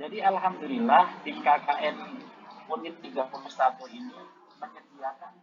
Jadi alhamdulillah di KKN Unit 31 ini menyediakan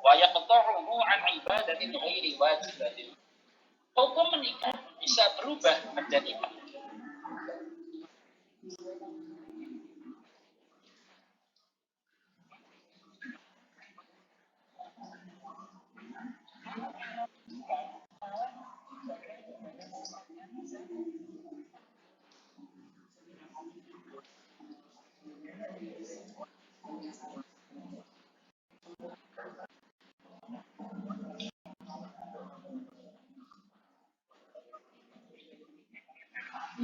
Wa yaqta'uhu an ibadatin ghairi wajibatin. Hukum menikah bisa berubah menjadi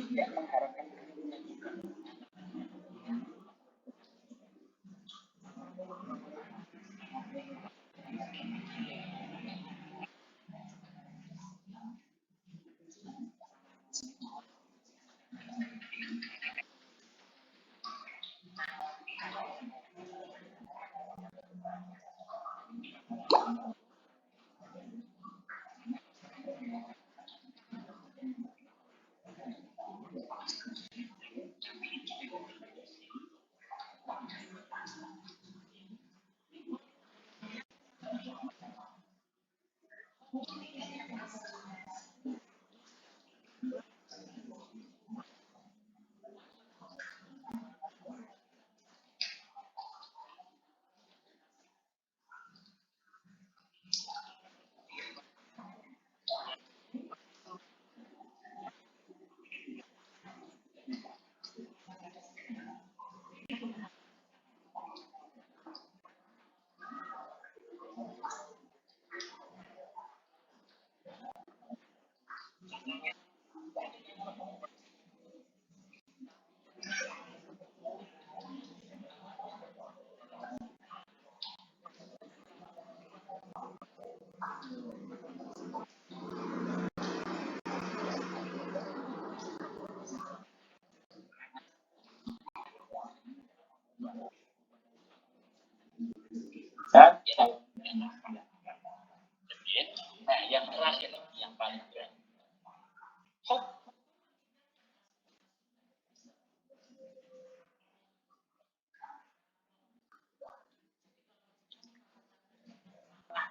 tidak mengharapkan keturunan juga. Dan nah, yang terakhir, yang paling berat.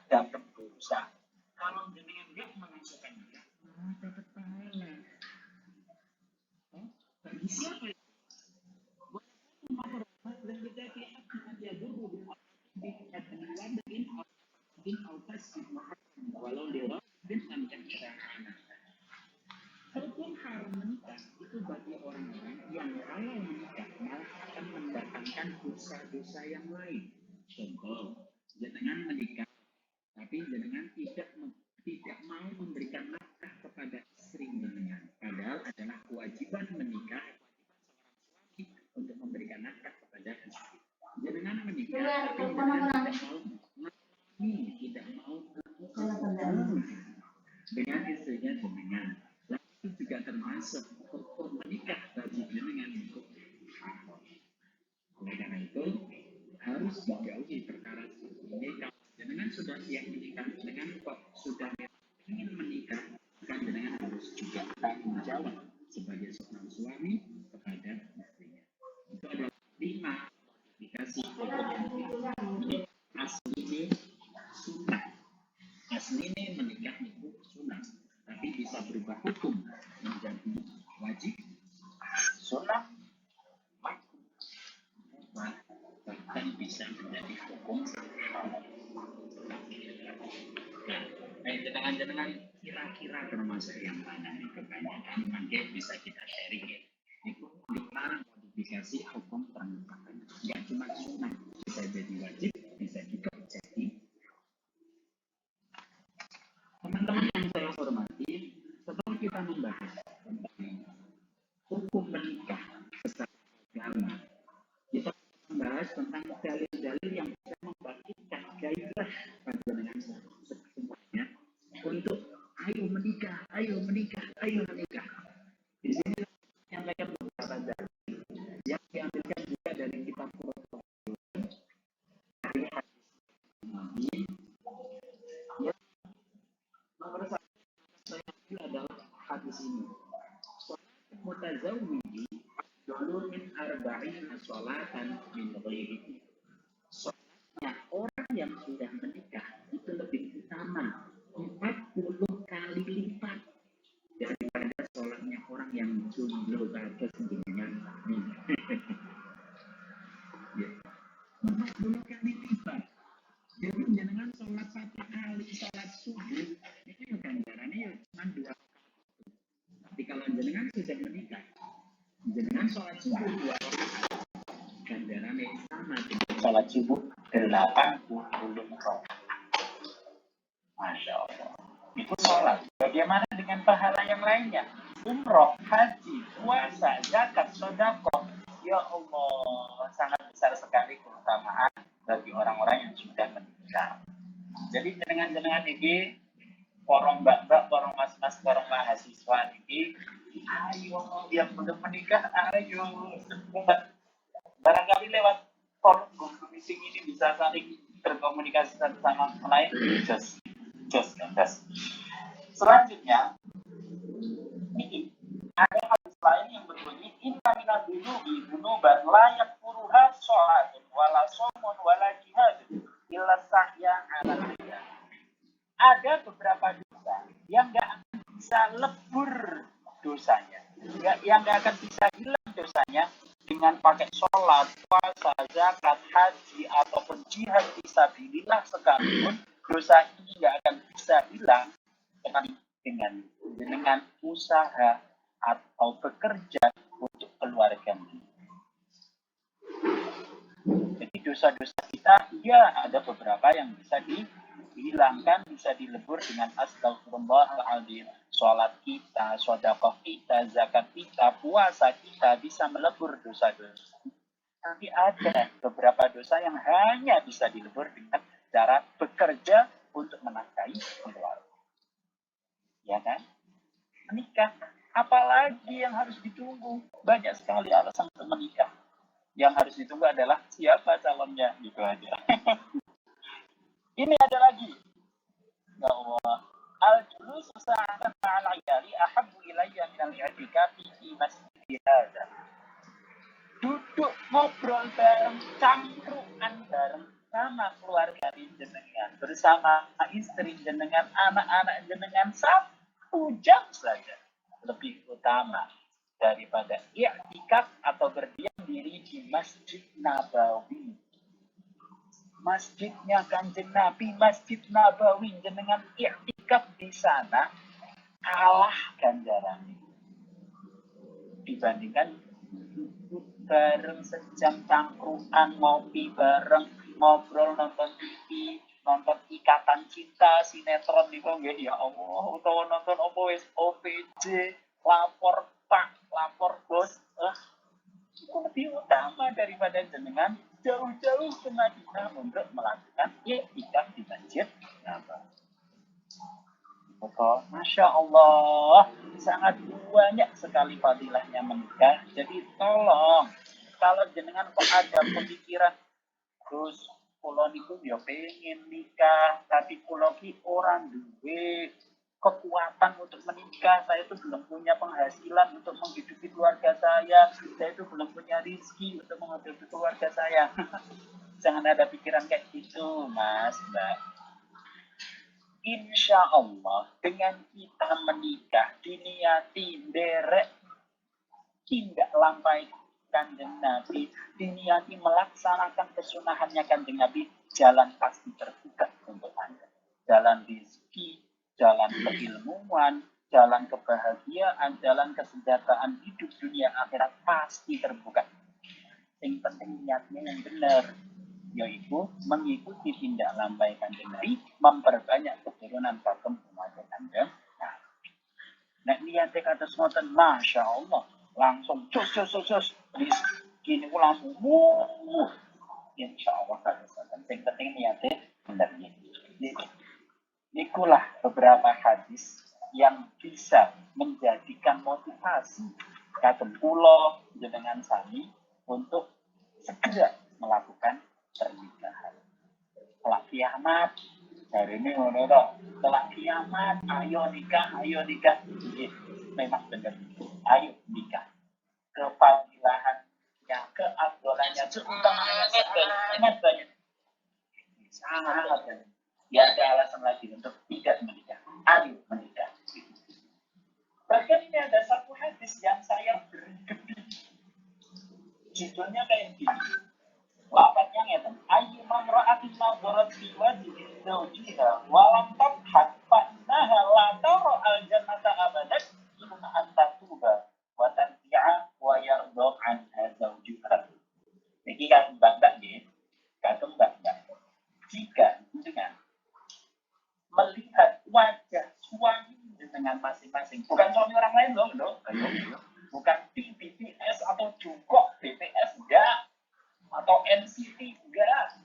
Dapat dosa. Kalau dengan dia mengasihkan dia, dapat pahala. Bagi siapa? Dan kita dia dulu walau dia bin amkan hukum haram menikah itu bagi orang-orang yang kalau menikah malah akan mendatangkan dosa-dosa yang lain. Contoh, jangan menikah tapi jangan tidak mau memberikan nafkah kepada istri jenengan. Padahal adalah kewajiban menikah untuk memberikan nafkah kepada istri. Jenengan menikah tapi jenengan tidak mau dengan istrinya jenengan. Itu juga termasuk hukum menikah bagi jenengan untuk oleh karena itu harus dijauhi perkara ini. Kalau jenengan sudah siap menikah, jenengan kok sudah ingin menikah, kan jenengan harus juga tanggung jawab sebagai seorang suami kepada istrinya. Itu adalah 5 dikasih hukum. asli ini sunnah. Asli ini menikah itu sunnah, tapi bisa berubah hukum menjadi wajib, sunnah, bahkan bisa menjadi hukum. Nah, jenengan-jenengan kira-kira termasuk yang mana nih kebanyakan mungkin bisa kita sharing ya. Itu 5 modifikasi hukum pernikahan. Yang cuma sunnah, bisa jadi wajib, bisa juga jadi. Teman-teman yang saya hormati, setelah kita membahas tentang hukum menikah secara agama, kita membahas tentang dalil-dalil yang bisa membangkitkan gairah panjenengan semuanya untuk ayo menikah, ayo menikah, ayo menikah. Di sini yang saya beberapa dalil yang diambilkan juga dari kitab Quran, dari hadis Nabi. Yang nomor satu saya ambil adalah hadis ini. Mutazawwiji dulu min arba'in sholatan min ghairihi. Sholatnya orang yang sudah menikah itu lebih utama 40 kali lipat daripada sholatnya orang yang jomblo bagus dengan kami. Ya. 40 kali lipat. Jadi jangan sholat 1 kali sholat subuh itu ya ganjarannya ya cuma 2. Tapi kalau jenengan sudah menikah, jenengan sholat subuh 2 rakaat, ganjarannya sama dengan sholat subuh 80 rakaat. Masya Allah. Itu sholat. Bagaimana dengan pahala yang lainnya? Umroh, haji, puasa, zakat, sedekah. Ya Allah, sangat besar sekali keutamaan bagi orang-orang yang sudah menikah. Jadi jenengan-jenengan ini, porong mbak-mbak, porong mas-mas, porong mahasiswa ini, ayo yang belum menikah, ayo. Barangkali lewat forum Google Meeting ini bisa saling berkomunikasi satu sama lain. Just. Selanjutnya, ini ada hadis lain yang berbunyi inna minal dunubi dunuban layak puruha sholatun wala somun wala jihadun illa sahya ala raya. Ada beberapa dosa yang gak akan bisa lebur dosanya, yang gak akan bisa hilang dosanya dengan pakai sholat, puasa, zakat, haji ataupun jihad fisabilillah sekalipun. Dosa ini gak akan bisa hilang dengan usaha atau bekerja untuk keluarga. Jadi dosa-dosa kita, ya ada beberapa yang bisa dihilangkan, bisa dilebur dengan astagfirullahaladzim. Sholat kita, sedekah kita, zakat kita, puasa kita bisa melebur dosa-dosa. Tapi ada beberapa dosa yang hanya bisa dilebur dengan cara bekerja untuk menafkahi keluarga. Ya kan? Menikah. Apalagi yang harus ditunggu? Banyak sekali alasan untuk menikah. Yang harus ditunggu adalah siapa calonnya, gitu aja. Ini ada lagi. Ya Allah. Al-julus sa'atan ma'al iyali ahabbu ilayya minal i'tikafi fi masjid hadza. Duduk ngobrol bareng, cangkruan bareng sama keluarga jenengan, bersama istri jenengan, anak-anak jenengan 1 jam saja lebih utama daripada i'tikaf atau berdiam diri di Masjid Nabawi. Masjidnya Kanjeng Nabi, Masjid Nabawi, jenengan i'tikaf di sana kalah ganjarannya dibandingkan duduk bareng sejam cangkruan, ngopi bareng, ngobrol, nonton TV, nonton Ikatan Cinta, sinetron niku nggih, ya Allah, utawa nonton opo wis OVJ, lapor Pak, lapor Bos. Itu lebih utama daripada jenengan jauh-jauh ke Madinah untuk melakukan i'tikaf di Masjid Nabawi. Masya Allah, sangat banyak sekali fadilahnya menikah. Jadi tolong, kalau jenengan kok ada pemikiran, terus kulo niku ya pengen nikah, tapi kulo ki orang duwe kekuatan untuk menikah, saya itu belum punya penghasilan untuk menghidupi keluarga saya itu belum punya rezeki untuk menghidupi keluarga saya. Jangan ada pikiran kayak gitu, Mas, Mbak. Insya Allah dengan kita menikah diniati derek tidak lampai Kanjeng Nabi, diniati melaksanakan kesunahannya Kanjeng Nabi, jalan pasti terbuka untuk Anda. Jalan rezeki, jalan keilmuan, jalan kebahagiaan, jalan kesejahteraan hidup dunia akhirat pasti terbuka. Yang penting niatnya yang benar, yaitu mengikuti tindak lampai Kanjeng Nabi, memperbanyak keturunan pakem umat Kanjeng. Nek niate kados ngoten, Masya Allah, langsung cus. Gini ku langsung Insya Allah kados ngoten. Sing penting niate bener Ikulah beberapa hadis yang bisa menjadikan motivasi kagem kula jenengan sami untuk segera melakukan pernikahan. Kelak kiamat, hari ini ngono to. Kelak kiamat, ayo nikah. Memang benar. Ayo nikah. Kefadilahannya, keafdolannya, keutamaannya sangat banyak. Sangat banyak. Ya ada alasan lagi untuk tidak menikah. Ayo menikah. Bahkan ini ada satu hadis yang saya bergedit. Judulnya kayak gini. Lafadznya ngeten, ayyu mamra'atin nadharat fi wajhi zawjiha wa lam tabhad fa innaha la tara al-jannata abadan illa an tatuba wa tanfi'a wa yarda anha zawjuha. Jadi kan mbak-mbak nggih, kagem mbak-mbak. Jika dengan melihat wajah suami dengan masing-masing, bukan suami orang lain loh. Bukan di BTS atau Jungkook BTS enggak, atau NCT enggak,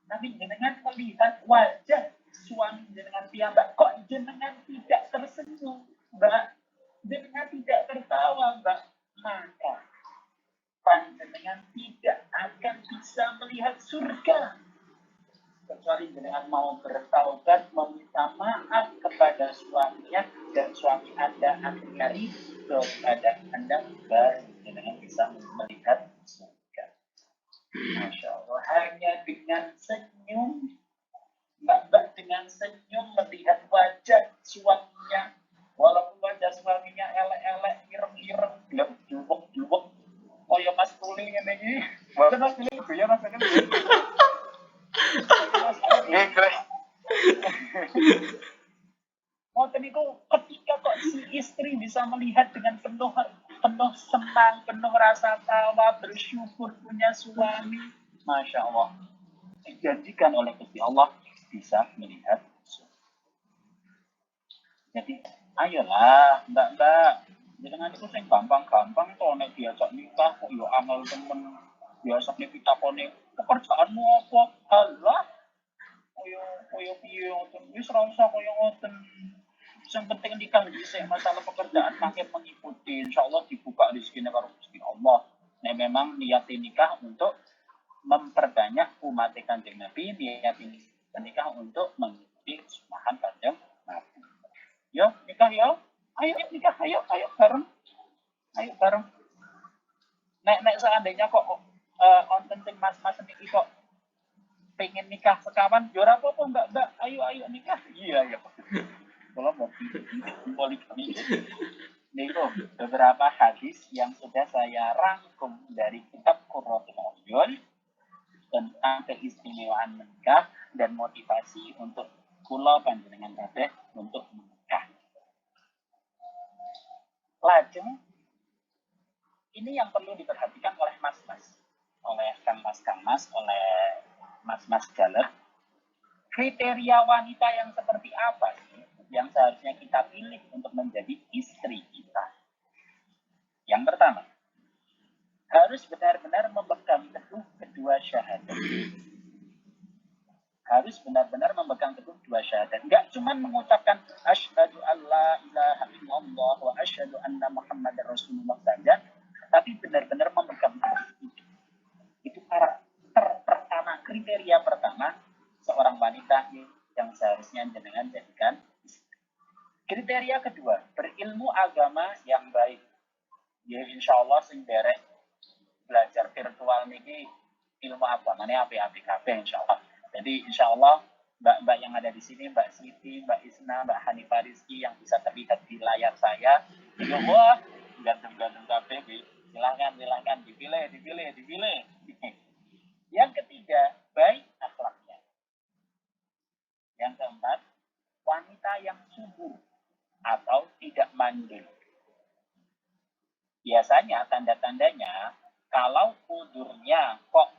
tapi jenengan melihat wajah suami jenengan piyambak, kok jenengan tidak tersenyum, Mbak, jenengan tidak tertawa, Mbak, maka panjenengan tidak akan bisa melihat surga kecuali jenengan mau bertaubat, meminta maaf kepada suaminya, dan suami Anda akhirnya ridho kepada Anda, baru jenengan bisa melihat surga. Masya Allah, hanya dengan senyum, mbak dengan senyum melihat wajah suaminya, walaupun wajah suaminya elek-elek, ireng-ireng, jubuk-jubuk, oh ya Mas Kuling ini, bukan Mas Kuling, ya Mas Kuling. Ngoten itu ketika kok si istri bisa melihat dengan penuh senang, penuh rasa tawa, bersyukur punya suami, Masya Allah, dijanjikan oleh Gusti Allah bisa melihat surga. Jadi ayolah mbak, jangan itu sing gampang-gampang kok nek diajak nikah kok yo angel temen. Biasa nek pitakone pekerjaanmu apa? Halah, koyo piye ngoten. Wis ora usah koyo ngoten. Yang penting nikah dhisik, masalah pekerjaan makin mengikuti. Insyaallah dibuka rezekine karo Gusti Allah. Nah memang niat nikah untuk memperbanyak umat Kanjeng Nabi, niat nikah untuk mengikuti sunnah Kanjeng Nabi. Yo nikah yo, ayo nikah, ayo bareng, nek seandainya kok konten sing mas-mas niki kok pengen nikah sekawan, yo ora apa-apa mbak, ayo nikah. Iya. Kalau mau poligami, itu beberapa hadis yang sudah saya rangkum dari kitab Qurratul Uyun tentang keistimewaan menikah dan motivasi untuk kula panjenengan kabeh untuk menikah. Lajeng ini yang perlu diperhatikan oleh mas-mas, oleh kang-mas, oleh mas-mas jaler. Kriteria wanita yang seperti apa sih yang seharusnya kita pilih untuk menjadi istri kita? Yang pertama, harus benar-benar memegang teguh kedua syahadat. Harus benar-benar memegang teguh dua syahadat. Enggak cuma mengucapkan asyhadu alla ilaha illallah wa asyhadu anna muhammadar rasulullah saja, tapi benar-benar memegang teguh itu. Itu karakter pertama, kriteria pertama seorang wanita yang seharusnya jenengan jadikan istri. Kriteria kedua, berilmu agama yang baik. Ya insya Allah sing derek belajar virtual niki ilmu agamanya api-api kabeh insyaallah. Jadi insyaallah Mbak-mbak yang ada di sini, Mbak Siti, Mbak Isna, Mbak Hanifah Rizki yang bisa terlihat di layar saya, itu wah ganteng-ganteng kabeh. Silahkan dipilih. Yang ketiga, baik akhlaknya. Yang keempat, wanita yang subur atau tidak mandul. Biasanya tanda-tandanya kalau udurnya kok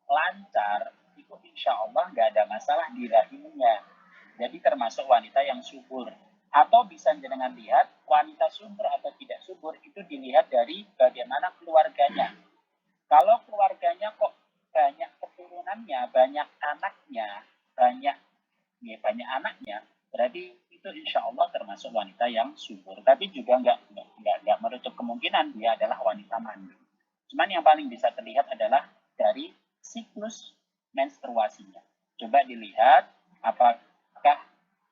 lancar, itu insya Allah nggak ada masalah di rahimnya. Jadi termasuk wanita yang subur. Atau bisa jenengan lihat wanita subur atau tidak subur itu dilihat dari bagaimana keluarganya. Kalau keluarganya kok banyak keturunannya, banyak anaknya, banyak anaknya, berarti itu insya Allah termasuk wanita yang subur. Tapi juga nggak menutup kemungkinan dia adalah wanita mandul. Cuman yang paling bisa terlihat adalah dari siklus menstruasinya. Coba dilihat apakah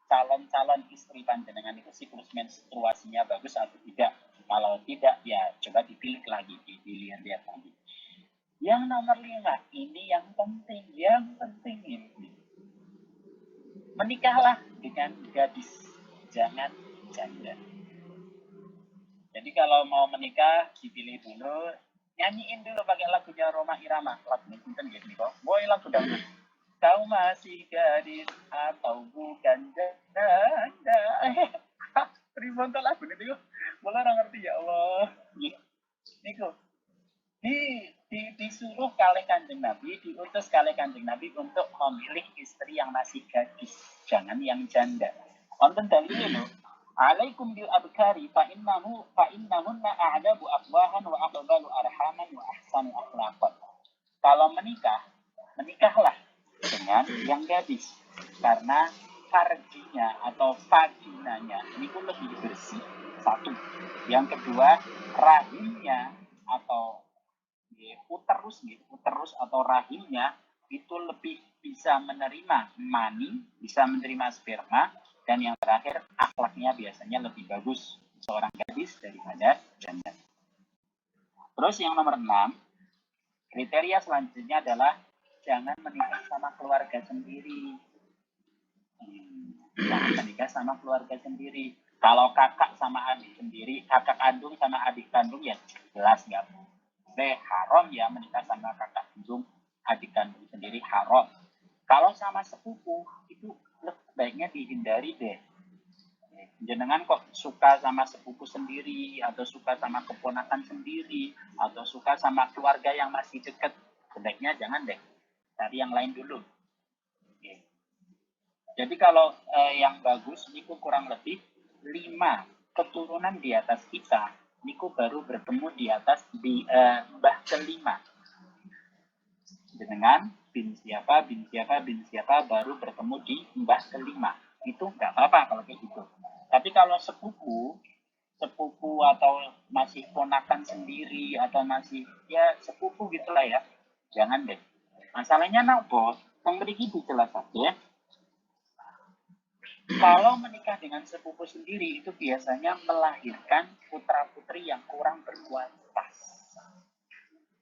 calon-calon istri panjenengan itu siklus menstruasinya bagus atau tidak. Kalau tidak, ya coba dipilih lagi, dilihat-lihat lagi. Yang nomor 5, ini yang penting ini. Menikahlah dengan gadis, jangan janda. Jadi kalau mau menikah, dipilih dulu, nyanyiin dulu pakai lagunya Roma Irama. Lagu ini penting gitu kok. Boy lagu dangdut. Kau masih gadis atau bukan janda? Ribon tuh lagu ini tuh. Mulai orang ngerti ya Allah. Niku. Disuruh kalih Kanjeng Nabi, diutus kalih Kanjeng Nabi untuk memilih istri yang masih gadis, jangan yang janda. Wonten dalile lho. Alaikum bil abkari fa innahunna a'dabu afwahan wa aqbalu arhaman wa ahsanu akhlaqan. Kalau menikahlah dengan yang gadis karena farjinya atau vaginanya itu lebih bersih. Satu. Yang kedua, rahimnya atau uterus atau rahimnya itu lebih bisa menerima mani, bisa menerima sperma, dan yang terakhir akhlaknya biasanya lebih bagus seorang gadis daripada janda. Terus yang nomor 6, kriteria selanjutnya adalah jangan menikah sama keluarga sendiri. Jangan menikah sama keluarga sendiri. Kalau kakak sama adik sendiri, kakak kandung sama adik kandung ya jelas nggak boleh, haram ya menikah sama kakak kandung, adik kandung sendiri haram. Kalau sama sepupu itu baiknya dihindari deh. Jenengan kok suka sama sepupu sendiri atau suka sama keponakan sendiri atau suka sama keluarga yang masih dekat, sebaiknya jangan deh, cari yang lain dulu. Jadi kalau yang bagus niku kurang lebih 5 keturunan di atas kita niku baru bertemu di atas mbah kelima. Dengan bin siapa baru bertemu di mbah kelima. Itu nggak apa-apa kalau kayak gitu. Tapi kalau sepupu atau masih ponakan sendiri atau masih ya sepupu gitulah ya, jangan deh. Masalahnya bos, yang beriki dijelaskan ya. Kalau menikah dengan sepupu sendiri itu biasanya melahirkan putra-putri yang kurang berkualitas.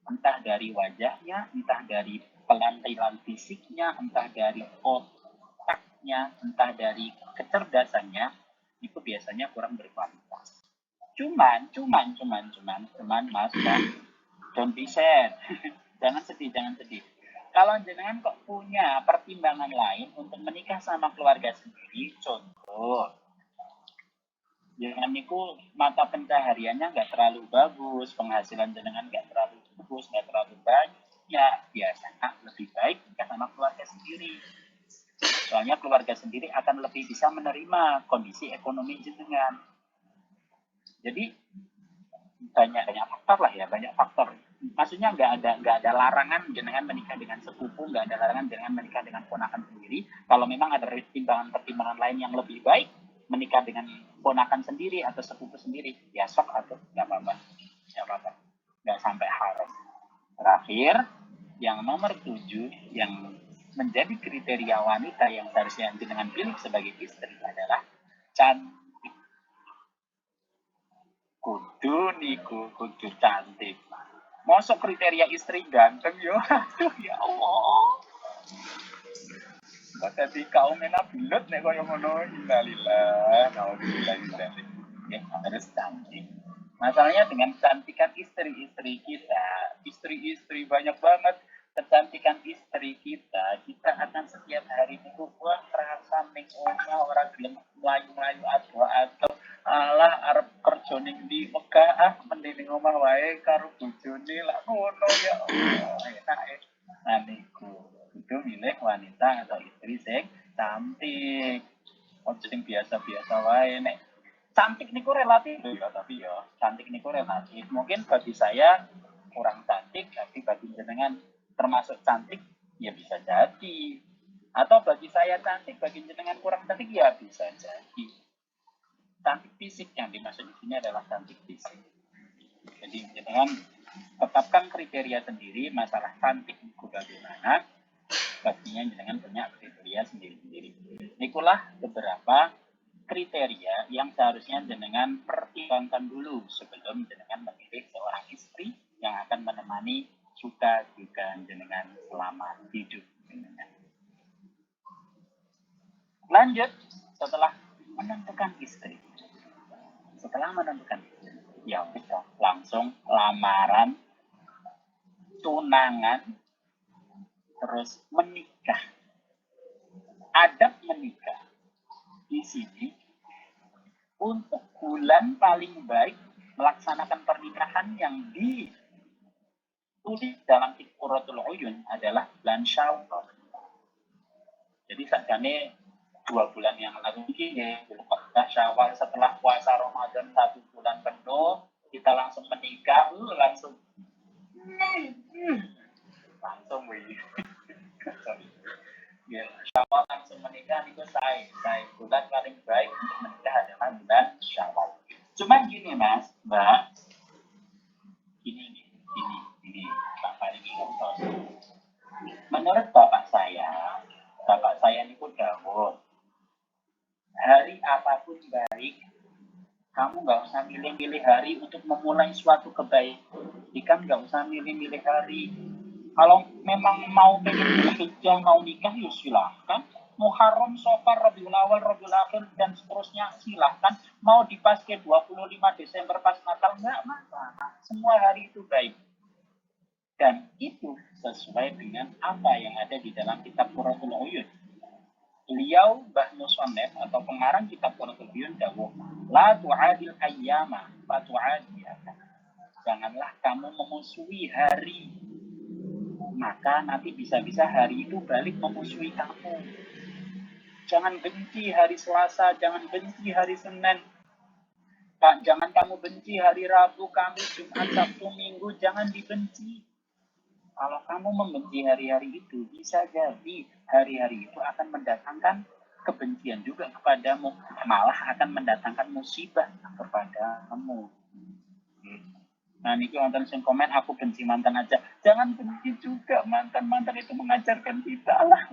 Entah dari wajahnya, entah dari pelampilan fisiknya, entah dari otaknya, entah dari kecerdasannya, itu biasanya kurang berkualitas. Cuman, Mas, don't be sad. Jangan sedih. Kalau jenengan kok punya pertimbangan lain untuk menikah sama keluarga sendiri, contoh, jenengan niku mata pencahariannya nggak terlalu bagus, penghasilan jenengan nggak terlalu bagus, nggak terlalu banyak, biasanya lebih baik nikah sama keluarga sendiri. Soalnya keluarga sendiri akan lebih bisa menerima kondisi ekonomi jenengan. Jadi banyak faktor lah ya, banyak faktor. Maksudnya nggak ada larangan jenengan menikah dengan sepupu, nggak ada larangan jenengan menikah dengan ponakan sendiri. Kalau memang ada pertimbangan lain yang lebih baik, menikah dengan ponakan sendiri atau sepupu sendiri, ya sok atau nggak apa-apa, nggak sampai haram. Terakhir, yang nomor 7 yang menjadi kriteria wanita yang seharusnya jenengan pilih sebagai istri adalah cantik. Kudu cantik. Masuk kriteria istri ganteng yo. Aduh ya Allah. Kok dadi kaum enabilut nek koyo ngono. Innalillah, naudzubillah min dzalik. Ya, harus cantik. Masalahnya dengan kecantikan istri-istri kita, istri-istri banyak banget kecantikan istri kita, kita akan setiap hari itu wah terasa ning omah orang gelem mlayu-mlayu ado-ado alah arep kerja ning di Mekah mending ning omah wae karo bojone lak ngono ya Allah enake. Nah niku itu milih wanita atau istri sing cantik. Ojo sing biasa-biasa wae nek cantik niku relatif ya tapi ya cantik niku relatif mungkin bagi saya kurang cantik tapi bagi jenengan termasuk cantik ya bisa jadi atau bagi saya cantik bagi jenengan kurang cantik ya bisa jadi cantik fisik yang dimaksud di sini adalah cantik fisik jadi jenengan tetapkan kriteria sendiri masalah cantik itu bagaimana pastinya jenengan punya kriteria sendiri-sendiri ikulah beberapa kriteria yang seharusnya jenengan pertimbangkan dulu sebelum jenengan memilih seorang istri yang akan menemani suka duka jenengan selama hidup jenengan. Lanjut setelah menentukan istri. Setelah menentukan istri, ya bisa langsung lamaran, tunangan, terus menikah. Adab menikah di sini untuk bulan paling baik melaksanakan pernikahan yang ditulis dalam Qurratul Uyun adalah bulan Syawal. Jadi sakjane 2 bulan yang lalu ini Zulqa'dah Syawal setelah puasa Ramadan 1 bulan penuh kita langsung menikah langsung wih ya, Syawal langsung menikah itu saya bulan paling baik untuk menikah adalah bulan Syawal. Cuman gini mas, mbak, gini, Pak Faridi ngertos. Menurut bapak saya ini pun dawuh, hari apapun baik, kamu nggak usah milih-milih hari untuk memulai suatu kebaikan, nggak usah milih-milih hari. Kalau memang mau pengen Dzulhijjah, mau nikah, ya silahkan. Muharram, Safar, Rabiul Awal, Rabiul Akhir, dan seterusnya silahkan. Mau dipas ke 25 Desember pas Natal, nggak masalah. Semua hari itu baik. Dan itu sesuai dengan apa yang ada di dalam kitab Qurratul Uyun. Beliau Mbah Musannef atau pengarang kitab Qurratul Uyun dawuh, la tu'adil ayyama, la tu'adiyaka. Janganlah kamu memusuhi hari, maka nanti bisa-bisa hari itu balik memusuhi kamu. Jangan benci hari Selasa, jangan benci hari Senin. Pak, jangan kamu benci hari Rabu, Kamis, Jumat, Sabtu, Minggu, jangan dibenci. Kalau kamu membenci hari-hari itu, bisa jadi hari-hari itu akan mendatangkan kebencian juga kepadamu, malah akan mendatangkan musibah kepadamu. Nah, niki wonten sing komen aku benci mantan aja. Jangan benci juga mantan itu mengajarkan kita lah.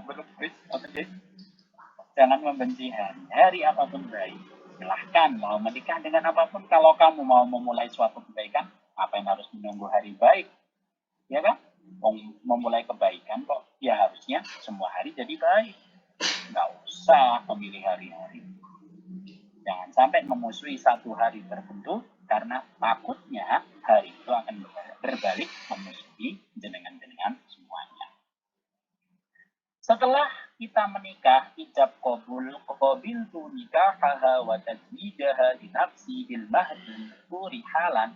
Jangan membenci hari apapun baik. Silahkan mau menikah dengan apapun. Kalau kamu mau memulai suatu kebaikan, apa yang harus menunggu hari baik? Ya kan? Mau memulai kebaikan kok, ya harusnya semua hari jadi baik. Nggak usah memilih hari-hari. Jangan sampai memusuhi satu hari tertentu karena takutnya hari itu akan berbalik memusuhi jenengan-jenengan semuanya. Setelah kita menikah, ijab qabul tu nikahaha wa tazwijaha li nafsi bil mahdi turi halan.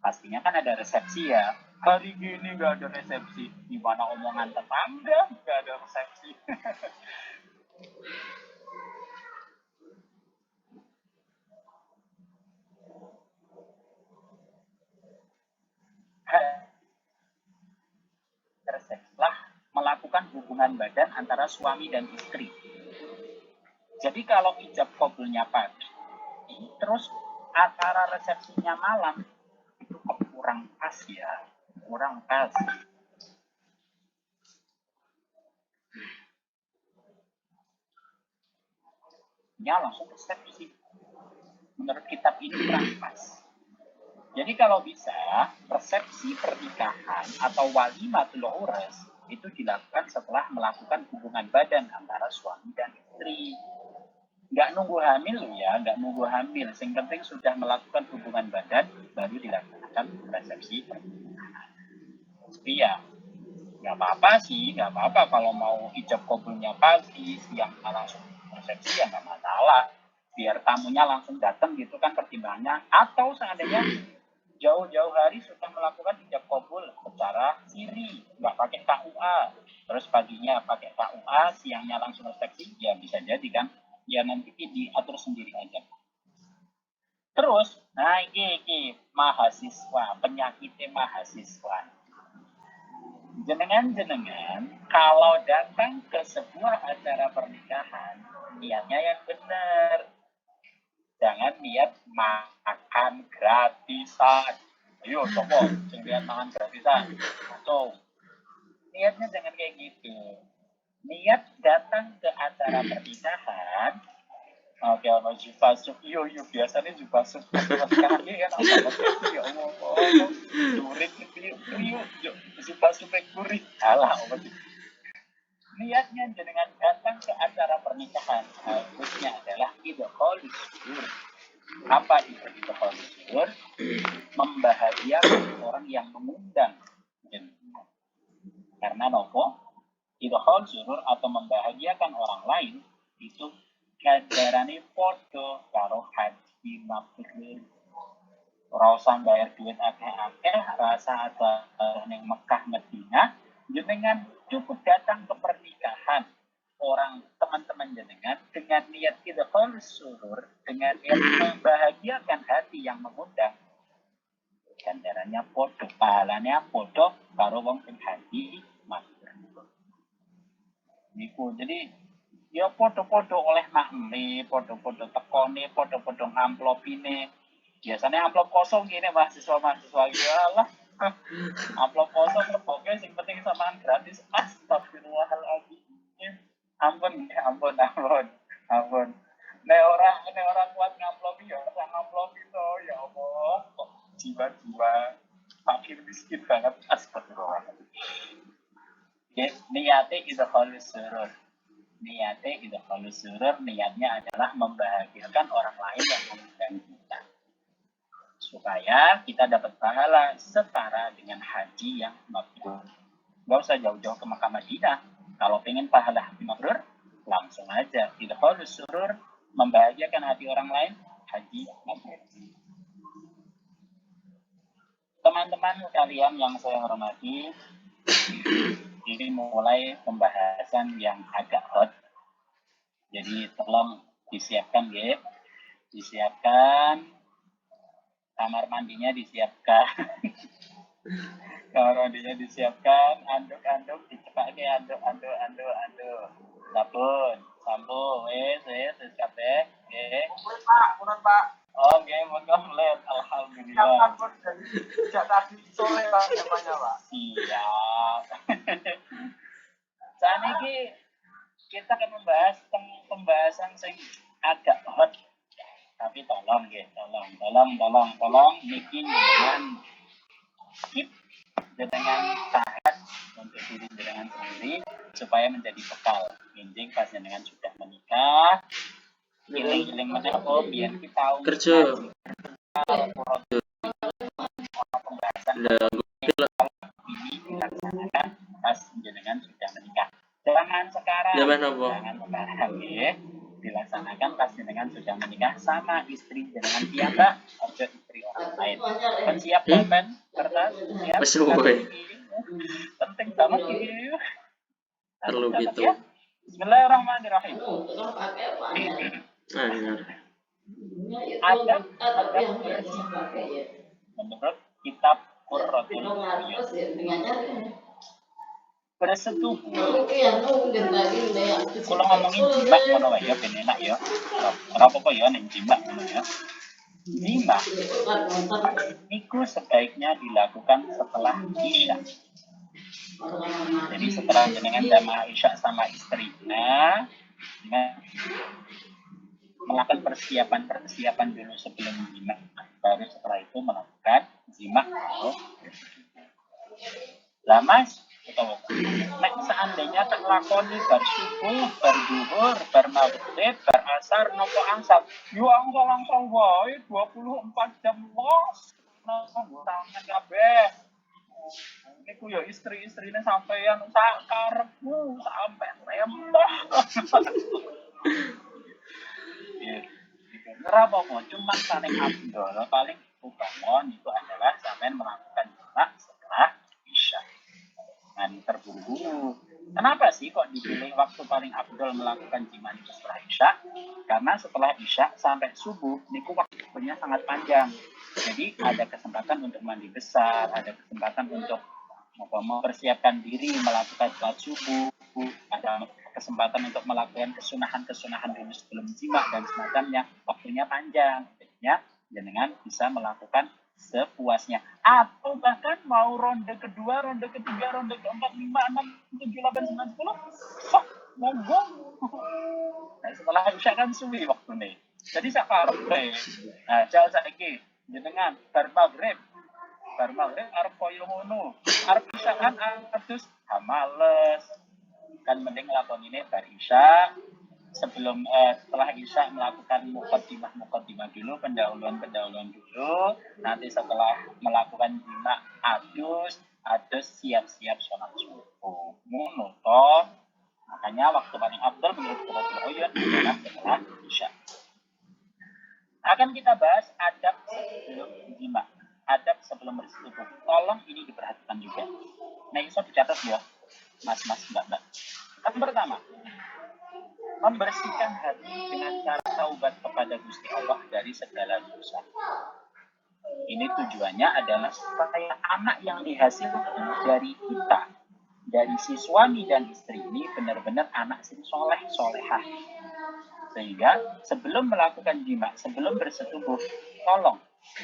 Pastinya kan ada resepsi ya. Hari gini nggak ada resepsi. Gimana omongan tetangga nggak ada resepsi. Setelah melakukan hubungan badan antara suami dan istri. Jadi kalau ijab kabulnya pagi, terus acara resepsinya malam, itu kurang pas ya, kurang pas. Ya langsung resepsi. Menurut kitab ini kurang pas. Jadi kalau bisa, resepsi pernikahan atau walimatul urus itu dilakukan setelah melakukan hubungan badan antara suami dan istri. Nggak nunggu hamil loh ya, nggak nunggu hamil. Yang penting sudah melakukan hubungan badan, baru dilakukan resepsi pernikahan. Tapi ya, nggak apa-apa sih, nggak apa-apa kalau mau ijab kabulnya pagi, siang langsung resepsi ya nggak masalah. Biar tamunya langsung datang gitu kan pertimbangannya. Atau seandainya jauh-jauh hari sudah melakukan ijab kabul secara siri, nggak pakai KUA. Terus paginya pakai KUA, siangnya langsung resepsi, ya bisa jadi kan. Ya nanti diatur sendiri aja. Terus, nah ini mahasiswa, penyakitnya mahasiswa. Jenengan kalau datang ke sebuah acara pernikahan, niatnya yang benar. Jangan niat makan gratisan. Ayo coba, jangan makan gratisan. Atau niatnya jangan kayak gitu. Niat datang ke acara pernikahan. Oke, ono jubah sup. Iyo, biasanya jubah sup. Pernikahan ini kan apa banget ya Allah. Durik itu yuk, jubah sup gurih. Alah, niatnya dengan datang ke acara pernikahan harusnya adalah idkhol surur. Apa itu idkhol surur? Membahagiakan orang yang mengundang. Karena nopo idkhol surur atau membahagiakan orang lain itu kadarane podo karo haji mabrur. Ora usah bayar duit akeh-akeh, rasa ada ning Mekah Madinah, jenengan cukup datang ke pernikahan orang teman-teman jenengan dengan niat idkhol surur, dengan niat membahagiakan hati yang mengundang. Gandarannya podo, pahalanya podo karo wong sing haji mabrur. Niku jadi ya podo-podo oleh makne, podo-podo tekone, podo-podo ngamplopine. Biasanya amplop kosong gini mahasiswa ya lah. Amplop kosong leboke sing penting samaan gratis. Astagfirullahaladzim. Ampun. Nek orang kuat ngamplopi ya ora ngamplopi to ya Allah. Kok jiwa-jiwa fakir miskin banget astagfirullah. Niatnya idkhol surur. Niatnya adalah membahagiakan orang lain yang mengundang kita. Supaya kita dapat pahala setara dengan haji yang mabrur. Gak usah jauh-jauh ke Makkah Madinah. Kalau pengen pahala haji mabrur, langsung aja idkhol surur, membahagiakan hati orang lain, haji mabrur. Teman-teman kalian yang saya hormati, ini mulai pembahasan yang agak hot. Jadi tolong disiapkan ya. Disiapkan kamar mandinya disiapkan. Kamar mandinya disiapkan, anduk dicepake anduk. Sampun, wes kabeh. Nggih. Munut Pak. Oh, nggih, mun komplit. Alhamdulillah. Sejak tadi sore Pak namanya Pak. Siap. Saat ini kita akan membahas pembahasan yang agak hot. Tapi tolong niki dengan skip dengan tahan untuk diri dengan sendiri supaya menjadi bekal. Injing pas dengan sudah menikah, giling mana biar kita tahu kerja pembahasan ini dilaksanakan pas dengan sudah menikah. Jangan sekarang ya. Dilaksanakan pas dengan sudah menikah sama istri dengan piyambak atau istri orang lain. Kan siap komen kertas siap. Penting banget ini. Perlu gitu. Ya. Bismillahirrahmanirrahim. Ada menurut kitab Qurratul Uyun bersetubuh. Kalau ngomongin jima ngono wae ya ben enak ya. Ora apa-apa ya ning jima ngono ya. Jima itu sebaiknya dilakukan setelah Isya. Jadi setelah jenengan jamaah Isya sama istri. Nah, melakukan persiapan dulu sebelum jima. baru setelah itu melakukan jima atau lah mas nek seandainya tak lakoni bar subuh, bar zuhur, bar maghrib, bar asar, nopo asar yo angsal wae 24 jam los nang tangan kabeh. Iku ya istri-istrine sampeyan sak karepmu sampe lempah. Ora apa-apa, cuma paling abdul, paling utama itu adalah sampean melakukan jima setelah isya. Nah, terburu-buru. Kenapa sih kok dipilih waktu paling abdul melakukan jima itu setelah isya? Karena setelah isya sampai subuh, niku waktunya sangat panjang. Jadi ada kesempatan untuk mandi besar, ada kesempatan untuk mempersiapkan diri melakukan sholat subuh, ada kesempatan untuk melakukan kesunahan-kesunahan dulu sebelum jima dan semacamnya. Waktunya panjang, jadinya jenengan bisa melakukan sepuasnya. Atau bahkan mau ronde kedua, ronde ketiga, ronde keempat, 5, 6, 7, 8, 9, 10, sok monggo. Nah, setelah isya kan suwi waktu nih. Jadi sekarang nah, jauh saiki jenengan bar maghrib arep koyo ngono. Arep isaan atus males. Kan mending nglakoni bar isya sebelum setelah isya melakukan muqaddimah dulu, pendahuluan dulu. Nanti setelah melakukan jima adus siap-siap sholat subuh. Ngono toh. Makanya waktu paling afdal menurut Qurratul Uyun adalah setelah isya. Akan kita bahas adab sebelum jima, adab sebelum bersetubuh. Tolong ini diperhatikan juga. Nah, bisa dicatat ya, mas-mas, mbak-mbak. Yang pertama, membersihkan hati dengan cara taubat kepada Gusti Allah dari segala dosa. Ini tujuannya adalah supaya anak yang dihasilkan dari kita, dari si suami dan istri ini benar-benar anak yang solehah. Sehingga sebelum melakukan jima, sebelum bersetubuh, tolong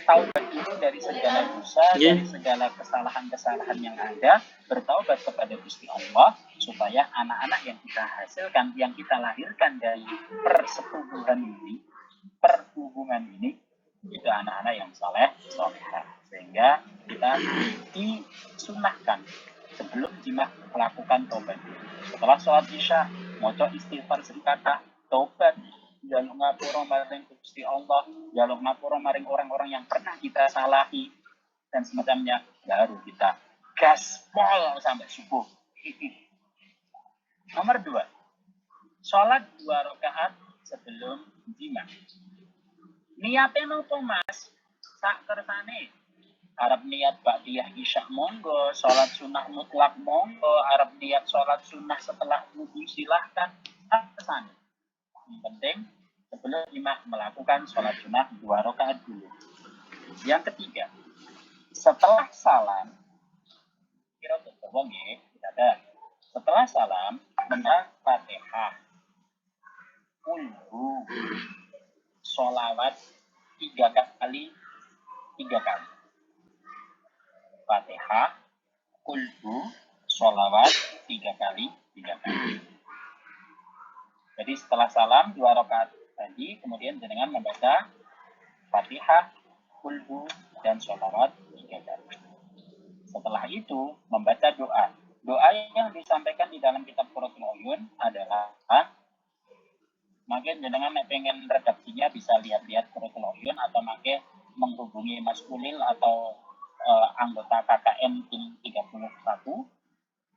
taubat dulu dari segala dosa, dari segala kesalahan-kesalahan yang ada, bertaubat kepada Gusti Allah, supaya anak-anak yang kita hasilkan, yang kita lahirkan dari perhubungan ini, itu anak-anak yang solehah. Sehingga kita disunahkan sebelum jima melakukan taubat. Setelah sholat isya, moco istighfar sekata, taubat, jaluk ngapura maring Gusti Allah, jaluk ngapura maring orang-orang yang pernah kita salahi dan semacamnya, baru kita gaspol sampai subuh. Nomor 2, sholat 2 rakaat sebelum jima. Niatnya nopo mas? Sak kersane. Arab niat ba'diyah isya monggo, sholat sunnah mutlak monggo, Arab niat sholat sunnah setelah wudu silahkan, sak kersane. Yang penting sebelum imam melakukan sholat sunnah 2 rakaat dulu. Yang ketiga, setelah salam, kira betul nggih, ada. Setelah salam, membaca Fatihah, kulhu, sholawat 3 kali. Fatihah, kulhu, sholawat 3 kali. Jadi setelah salam 2 rakaat tadi, kemudian jenengan membaca Fatihah, kulhu, dan sholawat 3 kali. Setelah itu membaca doa. Doa yang disampaikan di dalam kitab Qurratul Uyun adalah, mungkin jenengan pengen redaksinya bisa lihat-lihat Qurratul Uyun atau mungkin menghubungi Mas Ulil atau anggota KKM tim 31.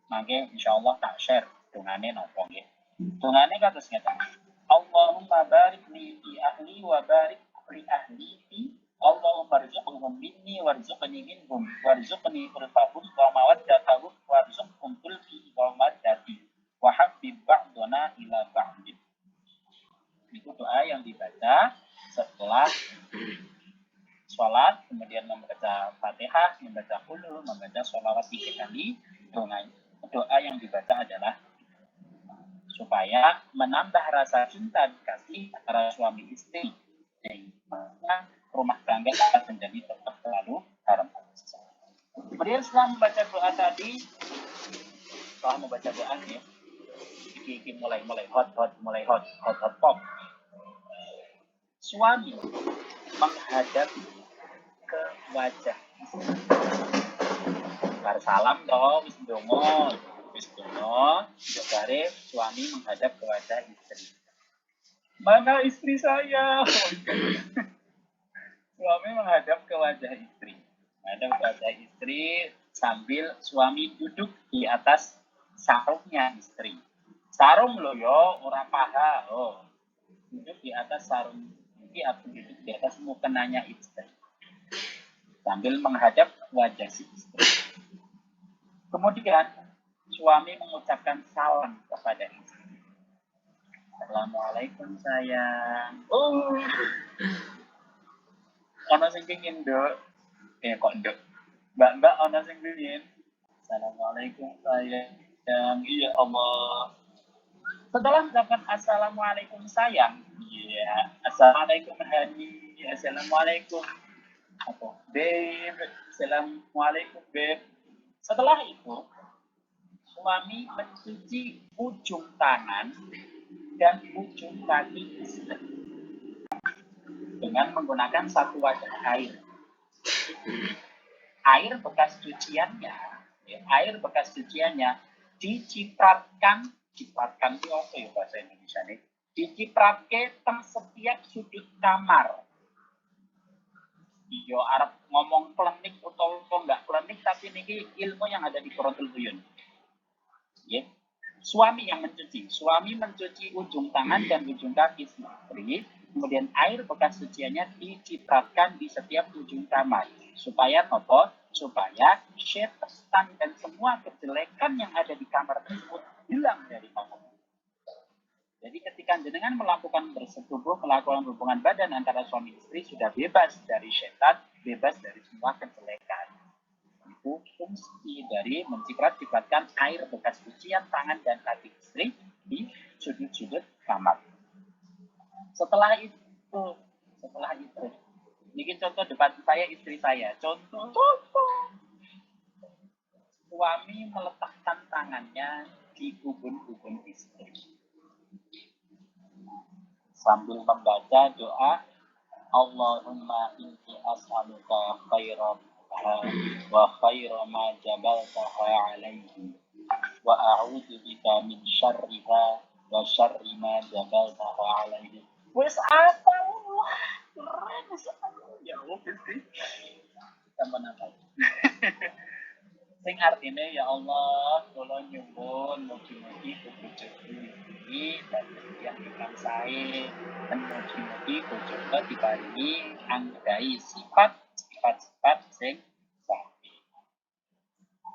Mungkin insyaallah tak share dongane nopo nggih. Dongane kados ngeten. Allahumma barik li fi ahli wa barik li ahli fi. Allahumma rzuqhum minni warzuqni minhum warzuqni ulfahum wa mawaddatahum warzuqhum kulfi wa maddati wa habbib ba'dana ila ba'din. Itu doa yang dibaca setelah sholat, kemudian membaca Fatihah, membaca qul, membaca sholawat 3 kali. Doa yang dibaca adalah supaya menambah rasa cinta kasih antara suami istri, sehingga rumah tangga akan menjadi tetap selalu harum. Kemudian setelah membaca doa tadi, setelah membaca doa ya, iki mulai hot pop. Suami menghadap wajah istri. Bar salam toh, wis ndonga, bare suami menghadap ke wajah istri. Mana istri saya? Suami menghadap ke wajah istri. Menghadap ke wajah istri sambil suami duduk di atas sarungnya istri. Sarung lo yo, ora paha. Oh, duduk di atas sarung. Ini aku duduk di atas mukenanya istri. Sambil menghadap wajah si istri. Kemudian suami mengucapkan salam kepada istri. Assalamualaikum sayang. Oh, ono sing pengin nduk. Kok nduk. Mbak ono sing pengin. Assalamualaikum sayang. Iya Allah. Setelah mengucapkan assalamualaikum sayang, iya, assalamualaikum honey, assalamualaikum apa, babe, assalamualaikum babe. Setelah itu, suami mencuci ujung tangan dan ujung kaki istri dengan menggunakan satu wadah air. Air bekas cuciannya dicipratkan itu apa ya bahasa Indonesia nih? Dicipratke teng setiap sudut kamar. Yo Arab ngomong klinik atau enggak klinik, tapi niki ilmu yang ada di Quratul Buyun. Ya. Suami mencuci ujung tangan dan ujung kaki istri, kemudian air bekas cuciannya dicipratkan di setiap ujung kamar. Supaya apa? Supaya setan dan semua kejelekan yang ada di kamar tersebut hilang dari kamar. Jadi ketika jenengan melakukan bersetubuh, melakukan hubungan badan antara suami istri, sudah bebas dari setan, bebas dari semua kejelekan. Itu fungsi dari menciprat-cipratkan air bekas cucian tangan dan kaki istri di sudut-sudut kamar. Setelah itu, ini contoh depan saya istri saya. Contoh. Suami meletakkan tangannya di ubun-ubun istri sambil membaca doa Allahumma inni as'aluka khairaha wa khaira ma jabaltaha alaihi wa a'udzu bika min syarriha wa syarri ma jabaltaha alaihi. Wes apa lu? Keren ya Allah sih. Tambah nafas. Sing artine ya Allah, kula nyuwun mugi-mugi bojoku iki yang ingkang sae, mugi-mugi bojoku diparingi anggadhahi sifat-sifat sing sae.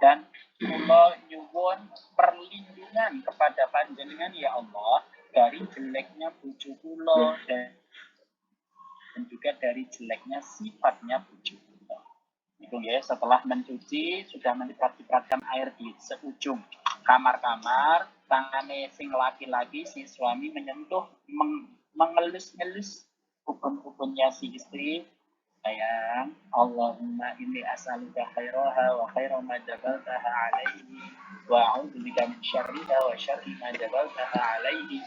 Dan kula nyuwun perlindungan kepada panjenengan ya Allah dari jeleknya bojo kula dan juga dari jeleknya sifatnya bojo kula. Itu ya, setelah mencuci sudah menciprat-cipratkan air di seujung kamar-kamar, tangannya sing laki-laki si suami menyentuh mengelus-ngelus ubun-ubunnya si istri. Sayang, Allahumma inni as'aluka khairaha wa khaira ma jabaltaha alaihi wa a'udzu bika min syarriha wa syarri ma jabaltaha alaihi.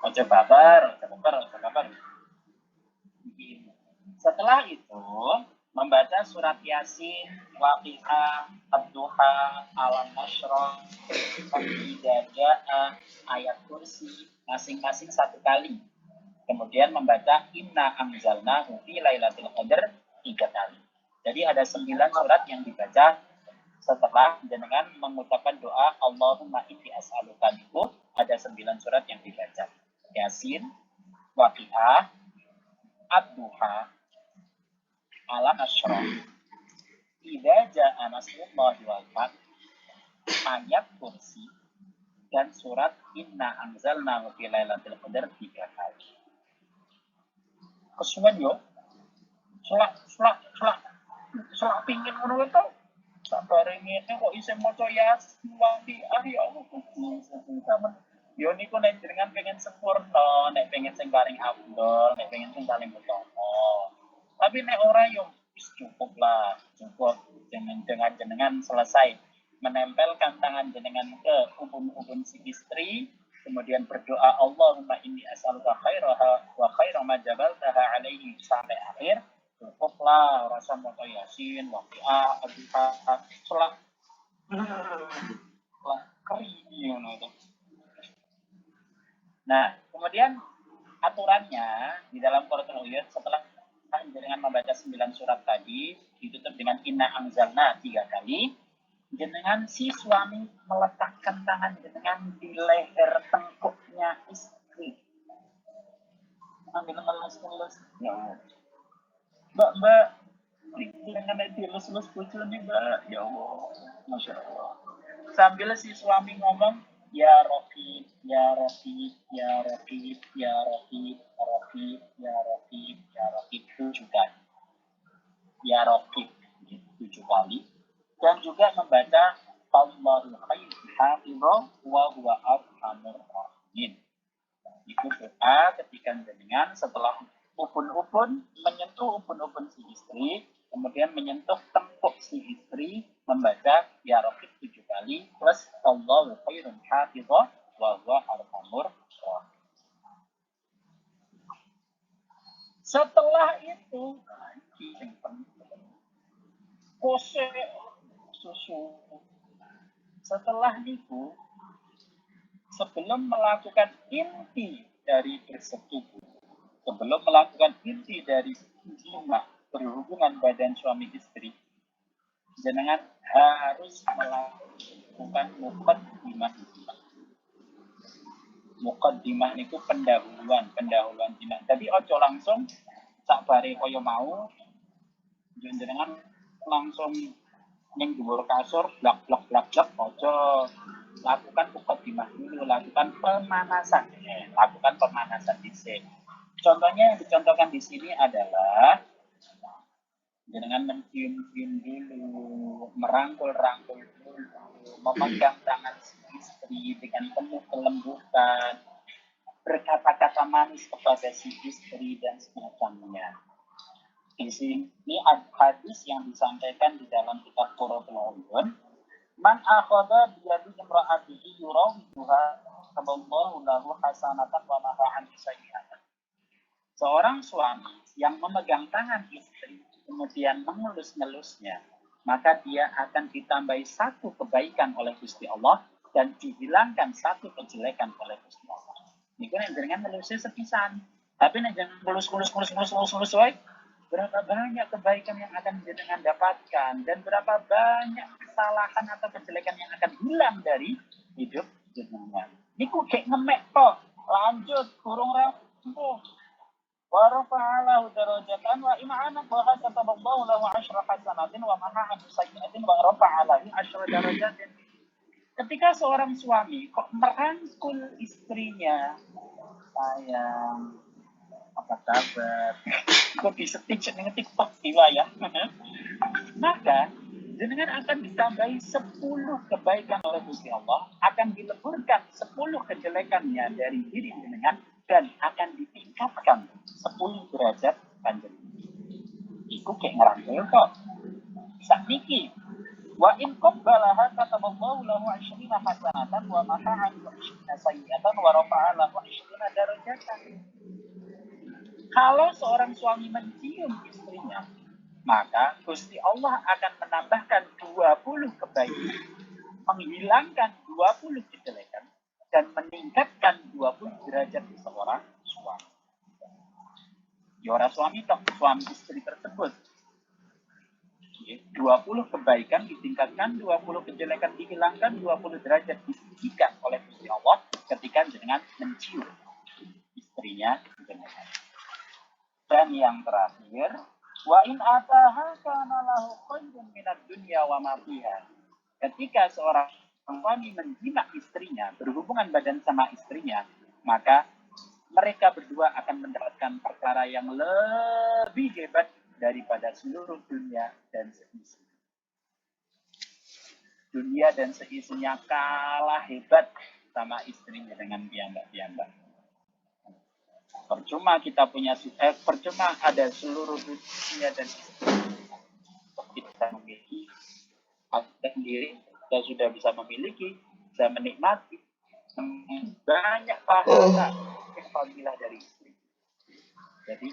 Ojo babar. Setelah itu membaca surat Yasin, Waqiah, Ad-Duha, Alam-Nashrah, Al-Hidayah, ayat kursi masing-masing satu kali. Kemudian membaca Inna Anzalnahu fi Lailatul Qadar 3 kali. Jadi ada 9 surat yang dibaca setelah jenengan mengucapkan doa Allahumma inni as'aluka itu ada 9 surat yang dibaca. Yasin, Waqiah, Ad-Duha, Al-Nashrah, Idza Ja'a Nasrullahi wal Fath, ayat kursi, dan surat Inna Anzalnahu fi Lailatul Qadar 3 kali. Kesuwen yo. Selak pingin ngono to. Sabare ngene kok isih maca Yasin wanti ari Allah Gusti sampeyan. Yo niku nek jenengan pengen sempurna, nek pengen sing paling afdol, nek pengen sing paling utama. Tapi nek ora yo cukup lah, cukup dengan jenengan selesai menempelkan tangan jenengan ke ubun-ubun si istri, kemudian berdoa Allahumma inni as'aluka khairaha wa khaira ma jabaltaha alaihi sampai akhir, cukup lah rasa moto yasin waqiah aduha selak keri ngono itu. Nah, kemudian aturannya di dalam Quratul Uyun setelah dengan membaca 9 surat tadi ditutup dengan inna anzalna 3 kali, jenengan si suami meletakkan tangan jenengan di leher tengkuknya istri. Ambil ngelus-ngelus. Ya. Mbak, jangan dilus-lus bojone, Mbak. Ya Allah. Masya Allah. Sambil si suami ngomong, ya Raqib, ya Raqib, ya Raqib, ya Raqib, Raqib, ya Raqib, ya Raqib 7 kali. Ya Raqib 7 kali. Dan juga membaca Allahu khairul hafizah wa huwa arhamur rahimin. Itu doa ketika dengan setelah upun-upun menyentuh upun-upun si istri, kemudian menyentuh tengkuk si istri, membaca ya Raqib 7 kali plus Allahu khairul hafizah wa huwa arhamur rahim. Setelah itu kose susu. Setelah itu sebelum melakukan inti dari bersetubuh, sebelum melakukan inti dari jima berhubungan badan suami istri, jenengan harus melakukan muqaddimah. Muqaddimah itu pendahuluan jima. Jadi ojo langsung sakbare koyo mau, jenengan langsung ning dhuwur kasur blak ojo, lakukan muqaddimah dulu, lakukan pemanasan dhisik. Contohnya yang dicontohkan di sini adalah dengan mencium-cium dulu, merangkul-rangkul dulu, memegang tangan istri dengan penuh kelembutan, berkata-kata manis kepada si istri dan semacamnya. Di sini ada hadis yang disampaikan di dalam kitab Quratul Uyun. Man akhadha biyadi imra'atihi yurawiduha taballahu lahu hasanatan wa mahaan sayyi'atan. Seorang suami yang memegang tangan istri kemudian mengelus-ngelusnya, maka dia akan ditambahi satu kebaikan oleh Gusti Allah dan dihilangkan satu kejelekan oleh Gusti Allah. Niku nek jenengan ngelusnya sepisan, tapi nek jangan ngelus wae, berapa banyak kebaikan yang akan jenengan dapatkan dan berapa banyak kesalahan atau kejelekan yang akan hilang dari hidup jenengan. Niku kayak ngemek kok. Lanjut, kurung rampung. Wa rafa'alahu darajatan wa im'ana wa kataballahu lahu 'ashra hasanatin wa maha 'an sayyi'atin wa rafa'alahu 'ashra darajatin. Ketika seorang suami kok merangkul istrinya, sayang, apa kabar? Kok disetik ning TikTok tiba ya. Maka jenengan akan ditambahi 10 kebaikan oleh Gusti Allah, akan dileburkan 10 kejelekannya dari diri jenengan dan akan ditingkatkan 10 derajat panjenengan. Iku kayak ngerangkul kok. Sakniki wa in qabbalaha kataballahu lahu 20 hasanatan wa maha 'an 20 sayyi'atan wa rafa'a lahu 20 darajatan. Kalau seorang suami mencium istrinya, maka Gusti Allah akan menambahkan 20 kebaikan, menghilangkan 20 kejelekan, dan meningkatkan 20 derajat seorang suami. Yora suami toh, suami istri tersebut. 20 kebaikan ditingkatkan, 20 kejelekan dihilangkan, 20 derajat ditinggikan oleh Gusti Allah ketika dengan mencium istrinya jenengan. Dan yang terakhir, wa in ataha kana lahu khairun minad dunya wa ma fiha. Ketika seorang suami menjima istrinya, berhubungan badan sama istrinya, maka mereka berdua akan mendapatkan perkara yang lebih hebat daripada seluruh dunia dan seisinya. Dunia dan seisinya kalah hebat sama istrinya dengan piyambak-piyambak. Percuma kita punya percuma ada seluruh dunia dan kita memiliki sendiri, kita sudah bisa memiliki, bisa menikmati banyak pahala fadilah dari istri. Jadi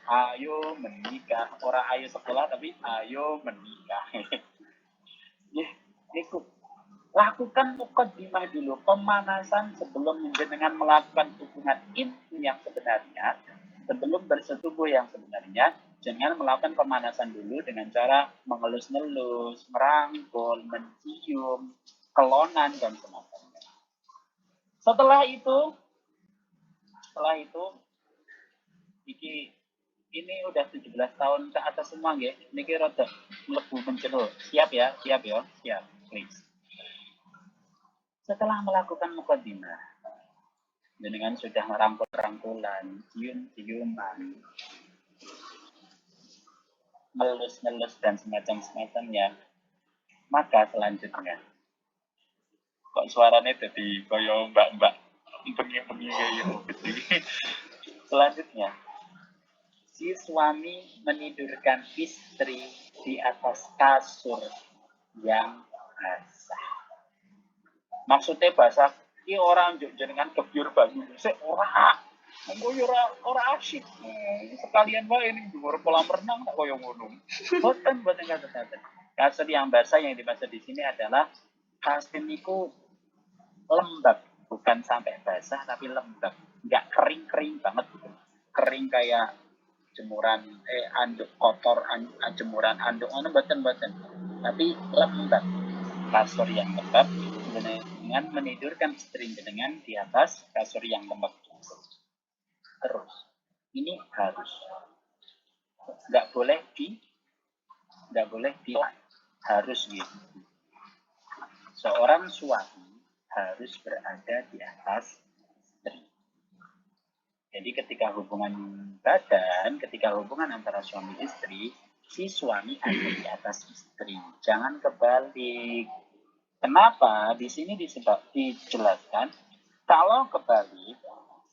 Ayo menikah, ora ayo sekolah tapi ayo menikah. Nggih, niku. Lakukan mukadimah dulu, pemanasan sebelum dengan melakukan hubungan intim yang sebenarnya, sebelum bersetubuh yang sebenarnya, jangan melakukan pemanasan dulu dengan cara mengelus-ngelus, merangkul, mencium, kelonan dan semacamnya. Setelah itu ini udah 17 tahun ke atas semua nggih. Niki rada mlebu mencerul. Siap ya, siap, please. Setelah melakukan mukadimah, dengan sudah merangkul-rangkulan, cium-ciuman, ngelus-ngelus dan semacamnya, maka selanjutnya, kok suaranya jadi koyo mbak-mbak pengi-pengi kayak Selanjutnya, si suami menidurkan istri di atas kasur yang basah. Maksudnya basah, ini orang jenengan kebyur banyu, saya ora. Monggo ora asyik. Sekalian wae ini dhuwur kolam renang kok koyo ngono. Boten katen. Kasur yang basah yang dimaksud di sini adalah kasur niku lembab, bukan sampai basah tapi lembab. Enggak kering-kering banget gitu. Kering kayak jemuran anduk kotor, jemuran anduk ngono boten. Tapi lembab. Kasur yang lembab dengan menidurkan istri dengan di atas kasur yang lembab. Terus ini harus nggak boleh harus gitu. Seorang suami harus berada di atas istri. Jadi ketika hubungan antara suami istri, si suami ada di atas istri, jangan kebalik. Kenapa? Di sini dijelaskan kalau kebalik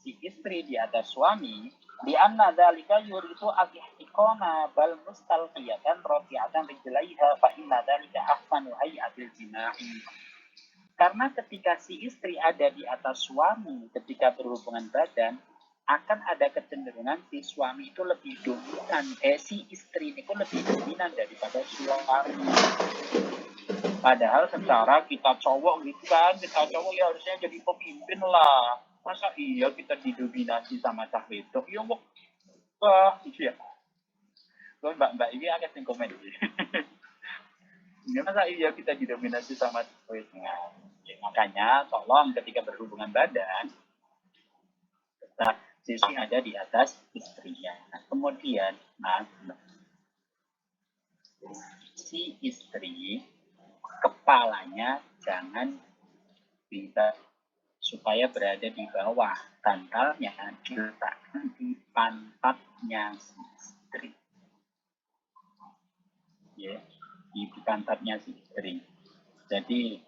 si istri di atas suami, di anna dzalika yuridu al-ihtiqana bal mustalqiyatan rafi'atan rijlaiha fa inna dzalika ahsanu hay'atil jima'i. Karena ketika si istri ada di atas suami ketika berhubungan badan, akan ada kecenderungan si suami itu lebih dominan, si istri itu lebih dominan daripada suami. Padahal secara kita cowok gitu kan, kita cowok ya harusnya jadi pemimpin lah. Masa iya kita didominasi sama cah wedok? Ya kok iya. Kok mbak ini agak sing komen iki. Ya masa iya kita didominasi sama cah wedok? Ya, makanya tolong ketika berhubungan badan tetap sisi ada di atas istrinya. Nah, kemudian si istri kepalanya jangan bisa supaya berada di bawah, bantalnya diletakkan di pantatnya si istri. Ya, di pantatnya si istri. Jadi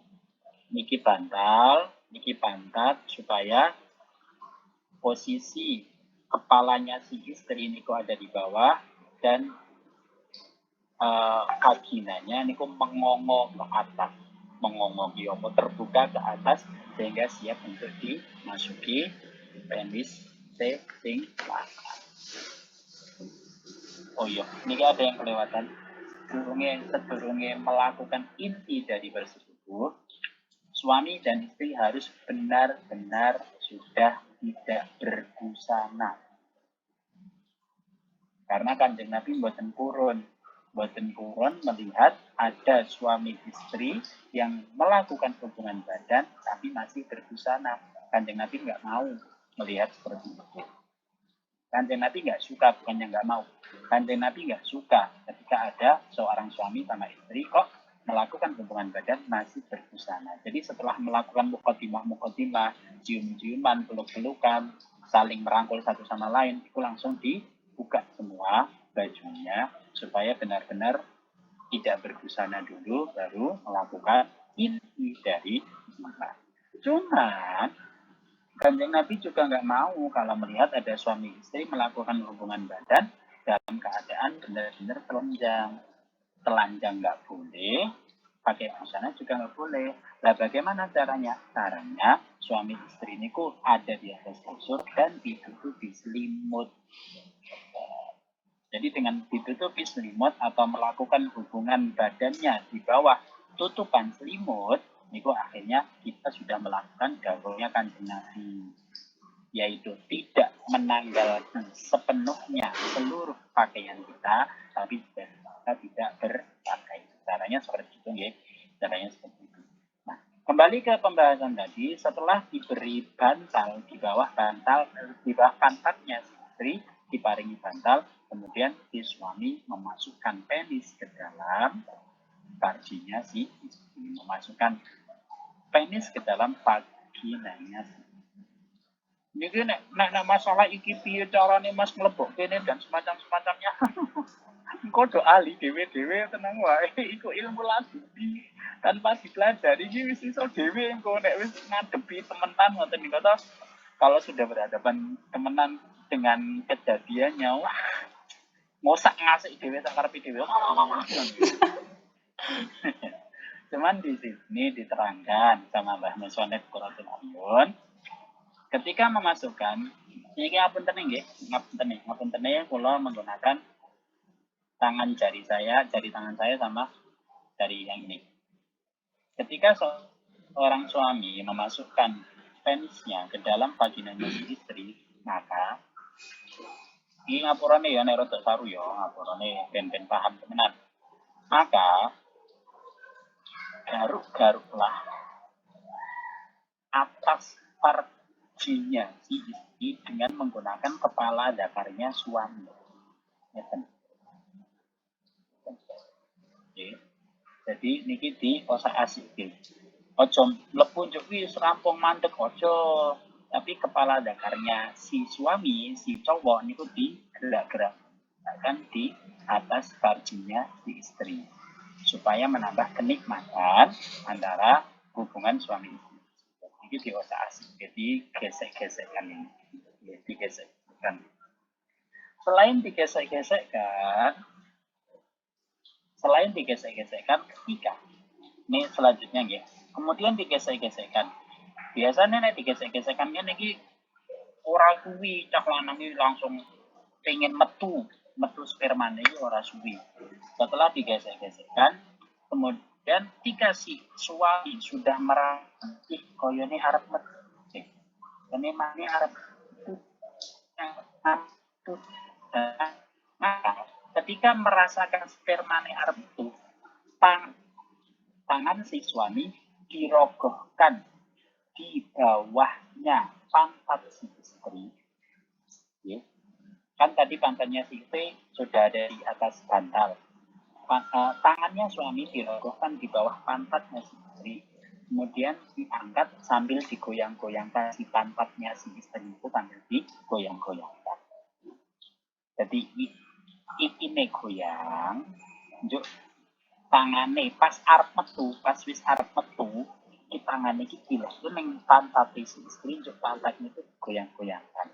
niki pantat supaya posisi kepalanya si istri niku ada di bawah dan kakinanya niku mengongo ke atas, terbuka ke atas sehingga siap untuk dimasuki penis sing lanang. Oh iya, ini ada yang kelewatan. Sebelumnya melakukan inti dari bersetubuh, suami dan istri harus benar-benar sudah tidak berbusana. Karena Kanjeng Nabi mboten purun melihat ada suami istri yang melakukan hubungan badan tapi masih berbusana. Kanjeng Nabi nggak mau melihat seperti itu. Kanjeng Nabi nggak suka, bukannya nggak mau. Kanjeng Nabi nggak suka ketika ada seorang suami sama istri kok melakukan hubungan badan masih berbusana. Jadi setelah melakukan mukadimah, cium-ciuman, peluk-pelukan, saling merangkul satu sama lain, itu langsung dibuka semua bajunya supaya benar-benar tidak berbusana dulu baru melakukan inti dari jima. Cuman Kanjeng Nabi juga nggak mau kalau melihat ada suami istri melakukan hubungan badan dalam keadaan benar-benar telanjang nggak boleh, pakai busana juga nggak boleh. Nah, bagaimana caranya? Caranya suami istri ini ada di atas kasur dan ditutupi selimut. Jadi dengan ditutupi selimut atau melakukan hubungan badannya di bawah tutupan selimut, itu akhirnya kita sudah melakukan dawuhnya Kanjeng Nabi, yaitu tidak menanggalkan sepenuhnya seluruh pakaian kita, tapi juga kita tidak berpakai. Caranya seperti itu, ya. Caranya seperti itu. Nah, kembali ke pembahasan tadi, setelah diberi bantal di bawah pantatnya si istri, diparingi bantal, kemudian si suami memasukkan penis ke dalam vaginanya si istri, memasukkan penis ke dalam vaginanya si istri. Niki nek masalah iki piye carane Mas mlebok kene dan semacamnya. Engko do ahli dhewe-dhewe tenang wae, iku ilmu laduni. Tanpa dipelajari iki wis iso dhewe engko nek wis ngadepi temenan ngoten niku to. Kalau sudah berhadapan temenan dengan kejadiannya, wah, ngosak ngasik dhewe sak karepe dhewe. Cuman di sini diterangkan sama Mbah Mesonet Quratul Ayun, ketika memasukkan ini ngapunten nggih, ngapunten kula menggunakan tangan jari tangan saya sama jari yang ini. Ketika seorang suami memasukkan penisnya ke dalam vaginanya si istri, maka ini ngapurane ya nek rada saru ya, ngapurane ben paham temenan. Maka garuk-garuklah atas vaginnya si istri dengan menggunakan kepala zakarnya suami. Jadi niki di osak asik. Ojo mlebu njuk wis rampung mandek ojo. Tapi kepala zakarnya si suami, si cowok niku digerak-gerakkan di atas vaginnya si istri supaya menambah kenikmatan antara hubungan suami istri. Ini di otak asik, jadi gesek-gesekkan ini, digesek-gesekkan. Selain digesek-gesekkan ketika ini selanjutnya ya, kemudian digesek-gesekkan. Biasanya nih digesek-gesekkan ini ora kuwi cak lanang langsung pengen metu spermane iki ora suwi. Setelah digesek-gesekkan, kemudian dikasih suami sudah merangkik koyone arep metu. Ini mane arep metu. Maka ketika merasakan spermane arep metu, tangan si suami dirogohkan di bawahnya pantat si istri. Ya. Kan tadi pantatnya si istri sudah ada di atas bantal. Tangannya suami dirogohkan di bawah pantatnya si istri. Kemudian diangkat sambil digoyang-goyangkan si pantatnya si istri itu sambil digoyang-goyangkan. Jadi ini goyang, njuk tangane pas arep metu, pas wis arep metu, iki tangane iki dilek ning pantat si istri, njuk pantatnya itu goyang-goyangkan.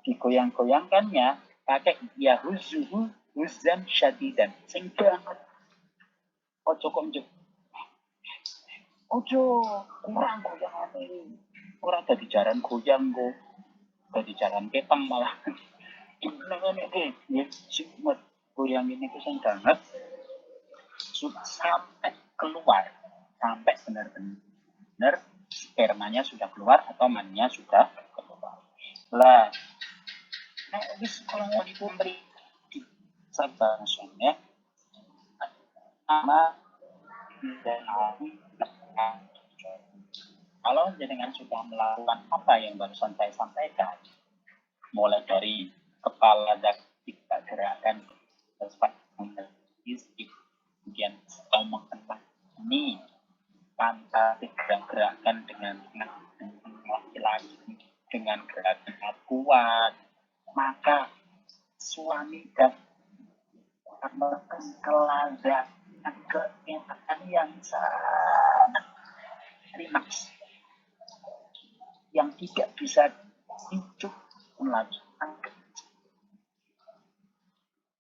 Digoyang-goyangkannya pakai ya huzuhu huzan syadidan sing banget. Ojo kok njuk. Ojo kurang goyangane. Ora dadi jaran goyang kok. Dadi jaran ketang malah. Ngene iki ya sing goyang ini ku sing banget. Sampai keluar, sampai benar-benar spermanya sudah keluar atau maninya sudah keluar. Lah, wis kalau mau diberi di sabarasannya sama dan kalau jenengan sudah melakukan apa yang barusan saya sampaikan, mulai dari kepala dan kita gerakan kemudian mengenal ini pantat digerak-gerakkan dengan laki-laki dengan gerakan kuat, maka suami dan akan kelazatan keenakan yang sangat rimaks yang tidak bisa hidup melanjutkan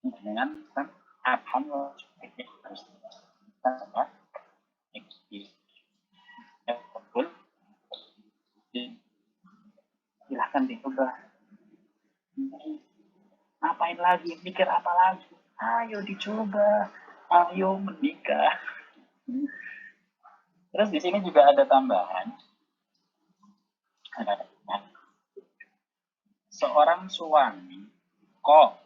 dengan apa yang harus kita betul silahkan dicoba. ngapain lagi, mikir apa lagi? Ayo dicoba, ayo menikah. Terus di sini juga ada tambahan. Seorang suami kok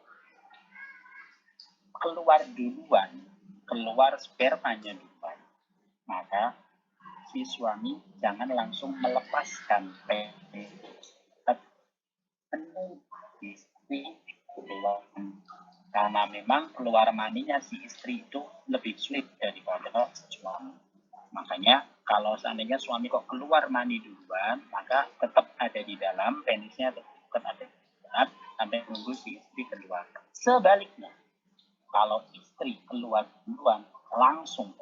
keluar duluan, keluar spermanya duluan, maka si suami jangan langsung melepaskan istri keluar, karena memang keluar maninya si istri itu lebih sulit daripada suami. Makanya kalau seandainya suami kok keluar mani duluan, maka tetap ada di dalam, penisnya tetap ada di dalam sampai nunggu si istri keluar. Sebaliknya, kalau istri keluar duluan langsung,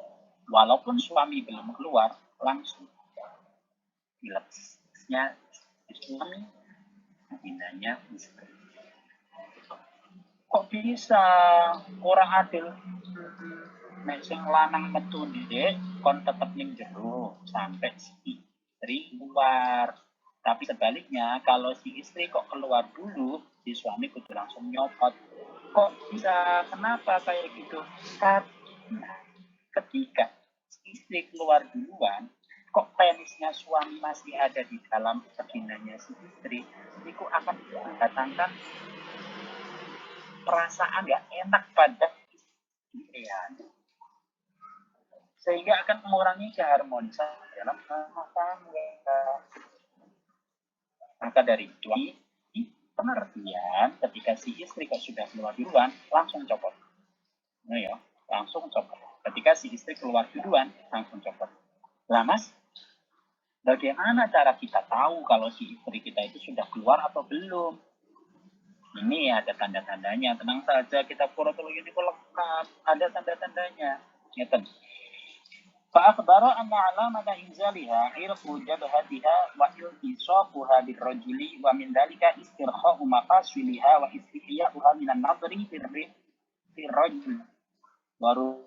walaupun suami belum keluar, langsung dilepasnya suami, pindahnya istri. Kok bisa kurang adil? Nek sing lanang metu ndek kon tetep ning jero sampai si istri keluar. Tapi sebaliknya kalau si istri kok keluar dulu, si suami kudu langsung nyopot. Kok bisa, kenapa kayak gitu? Karena ketika si istri keluar duluan, kok penisnya suami masih ada di dalam vaginanya si istri, itu akan mendatangkan perasaan gak enak pada istrian, sehingga akan mengurangi keharmonisan dalam rumah tangga. Maka dari itu, pengertian ketika si istri kok sudah keluar duluan, langsung copot. Nah ya, langsung copot. Ketika si istri keluar duluan, langsung copot. Lah mas, bagaimana cara kita tahu kalau si istri kita itu sudah keluar atau belum? Ini ada tanda-tandanya. Tenang saja, kita protokol ini lengkap. Ada tanda-tandanya. Ngeten. Fa'akhbara anna alamata inzaliha irqu jabhatiha wa iltisaquha birrajuli wa min dhalika istirkha'u mafasiliha wa istihya'uha minan nadri firrajul. Baru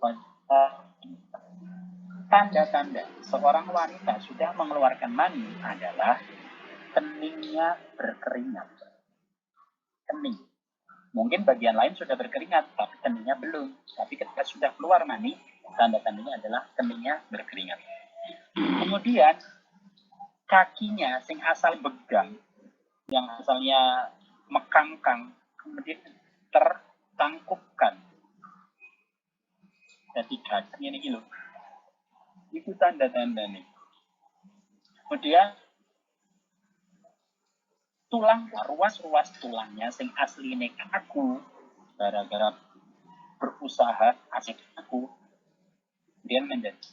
tanda-tanda seorang wanita sudah mengeluarkan mani adalah keningnya berkeringat. Kening. Mungkin bagian lain sudah berkeringat, tapi keningnya belum. Tapi ketika sudah keluar mani, tanda-tandanya adalah keningnya berkeringat. Kemudian kakinya sing asal begang, yang asalnya mekangkang, kemudian tertangkupkan. Jadi kakinya ini loh. Itu tanda-tanda nih. Kemudian tulang, ruas-ruas tulangnya sing asline kaku gara-gara berusaha asik kaku, kemudian menjadi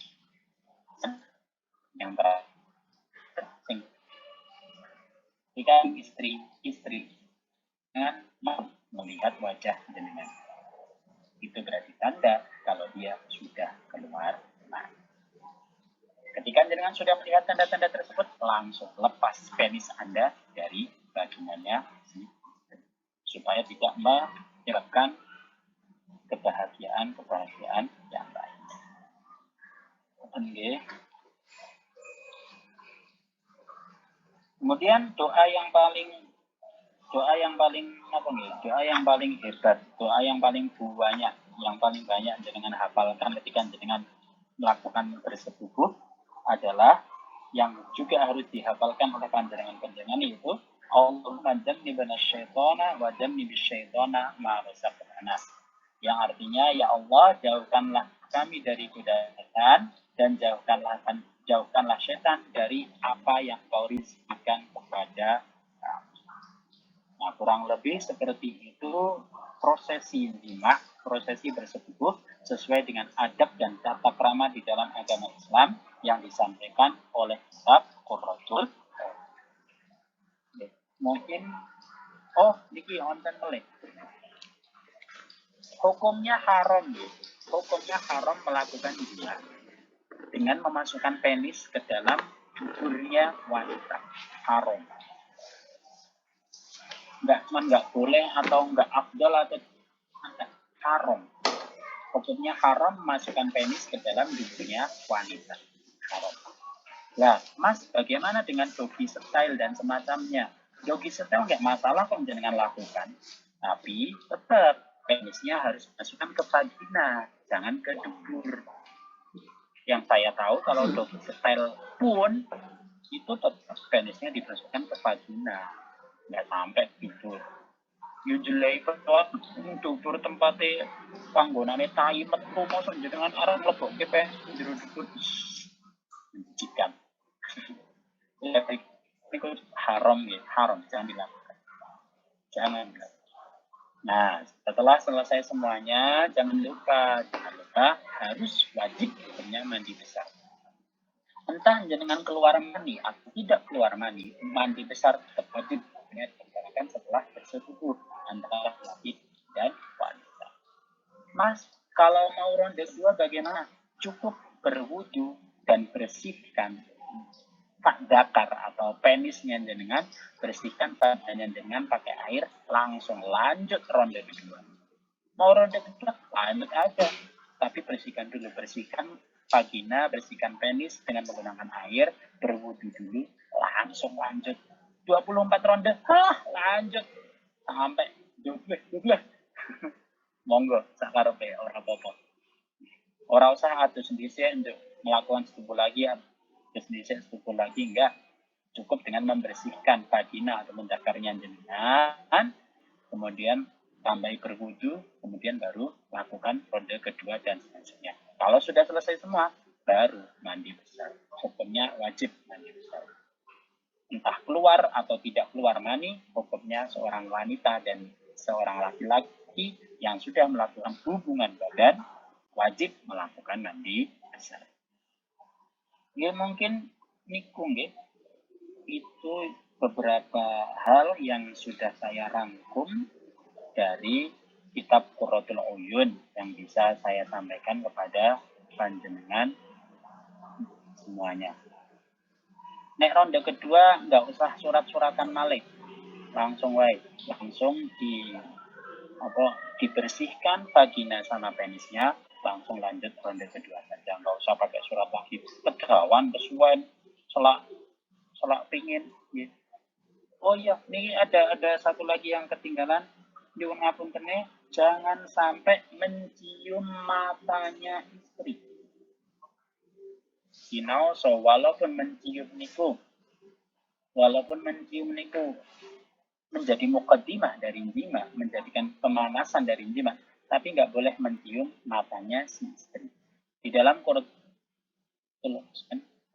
yang terakhir jika istri dengan melihat wajah jenengan, itu berarti tanda kalau dia sudah keluar. Nah, ketika jenengan sudah melihat tanda-tanda tersebut, langsung lepas penis Anda dari vaginanya supaya tidak menyebabkan kebahagiaan yang lain. Oke. Kemudian doa yang paling hebat, doa yang paling banyak jenengan hafalkan ketika jenengan melakukan bersetubuh adalah yang juga harus dihafalkan oleh panjenengan yaitu Allahumma jannibna syaitana wa jannibis syaitana ma razaqtana. Yang artinya, ya Allah, jauhkanlah kami dari godaan dan jauhkanlah setan dari apa yang kau rizkikan kepada kami. Nah, kurang lebih seperti itu prosesi jima, prosesi bersetubuh sesuai dengan adab dan tata krama di dalam agama Islam yang disampaikan oleh kitab Qurratul. Mungkin niki wonten melih. Hukumnya haram melakukan jima dengan memasukkan penis ke dalam duburnya wanita. Haram. Nggak boleh atau nggak afdal atau haram. Hukumnya haram memasukkan penis ke dalam duburnya wanita. Haram. Nah, Mas, bagaimana dengan doggy style dan semacamnya? Doggy style nggak masalah kok jenengan lakukan. Tapi tetap penisnya harus masukkan ke vagina, jangan ke dubur. Yang saya tahu kalau doggy style pun itu tetap penisnya dimasukkan ke vagina, nggak sampai dubur. Usually betul dubur tempatnya panggonane tai metu mosok jenengan arep mlebokke penis jero dubur. Menjijikan. Ya, itu haram ya, haram, jangan dilakukan. Jangan. Nah, setelah selesai semuanya, jangan lupa harus wajib punya mandi besar. Entah jenengan keluar mani atau tidak keluar mani, mandi besar tetap wajib dilaksanakan setelah bersetubuh antara laki dan wanita. Mas, kalau mau ronde 2 bagaimana? Cukup berwudu dan bersihkan pak dakar atau penisnya dengan bersihkan badannya dengan pakai air, langsung lanjut ronde kedua. Mau ronde kedua lanjut aja, tapi bersihkan dulu, bersihkan vagina, bersihkan penis dengan menggunakan air, berwudu dulu, langsung lanjut 24 ronde, lanjut sampai double. Monggo sakarepe ora apa-apa. Ora usah atus sendiri untuk melakukan setubuh lagi, setubuh lagi enggak. Cukup dengan membersihkan vagina atau mendakarnya jenengan, kemudian tambahi berwudu, kemudian baru lakukan ronde kedua dan seterusnya. Kalau sudah selesai semua, baru mandi besar. Hukumnya wajib mandi besar. Entah keluar atau tidak keluar mani, hukumnya seorang wanita dan seorang laki-laki yang sudah melakukan hubungan badan wajib melakukan mandi besar. Ya mungkin niku nggih, itu beberapa hal yang sudah saya rangkum dari kitab Qurratul Uyun yang bisa saya sampaikan kepada panjenengan semuanya. Nek ronde kedua nggak usah surat-suratan malih, langsung dibersihkan vagina sama penisnya, langsung lanjut ronde kedua saja, nggak usah pakai surat lagi, kegawan kesuwen selak pingin gitu. Oh iya, ini ada satu lagi yang ketinggalan. Nyuwun ngapunten, jangan sampai mencium matanya istri. So walaupun mencium niku menjadi mukaddimah dari jima, menjadikan pemanasan dari jima, tapi nggak boleh mencium matanya si istri. Di dalam Qur'an,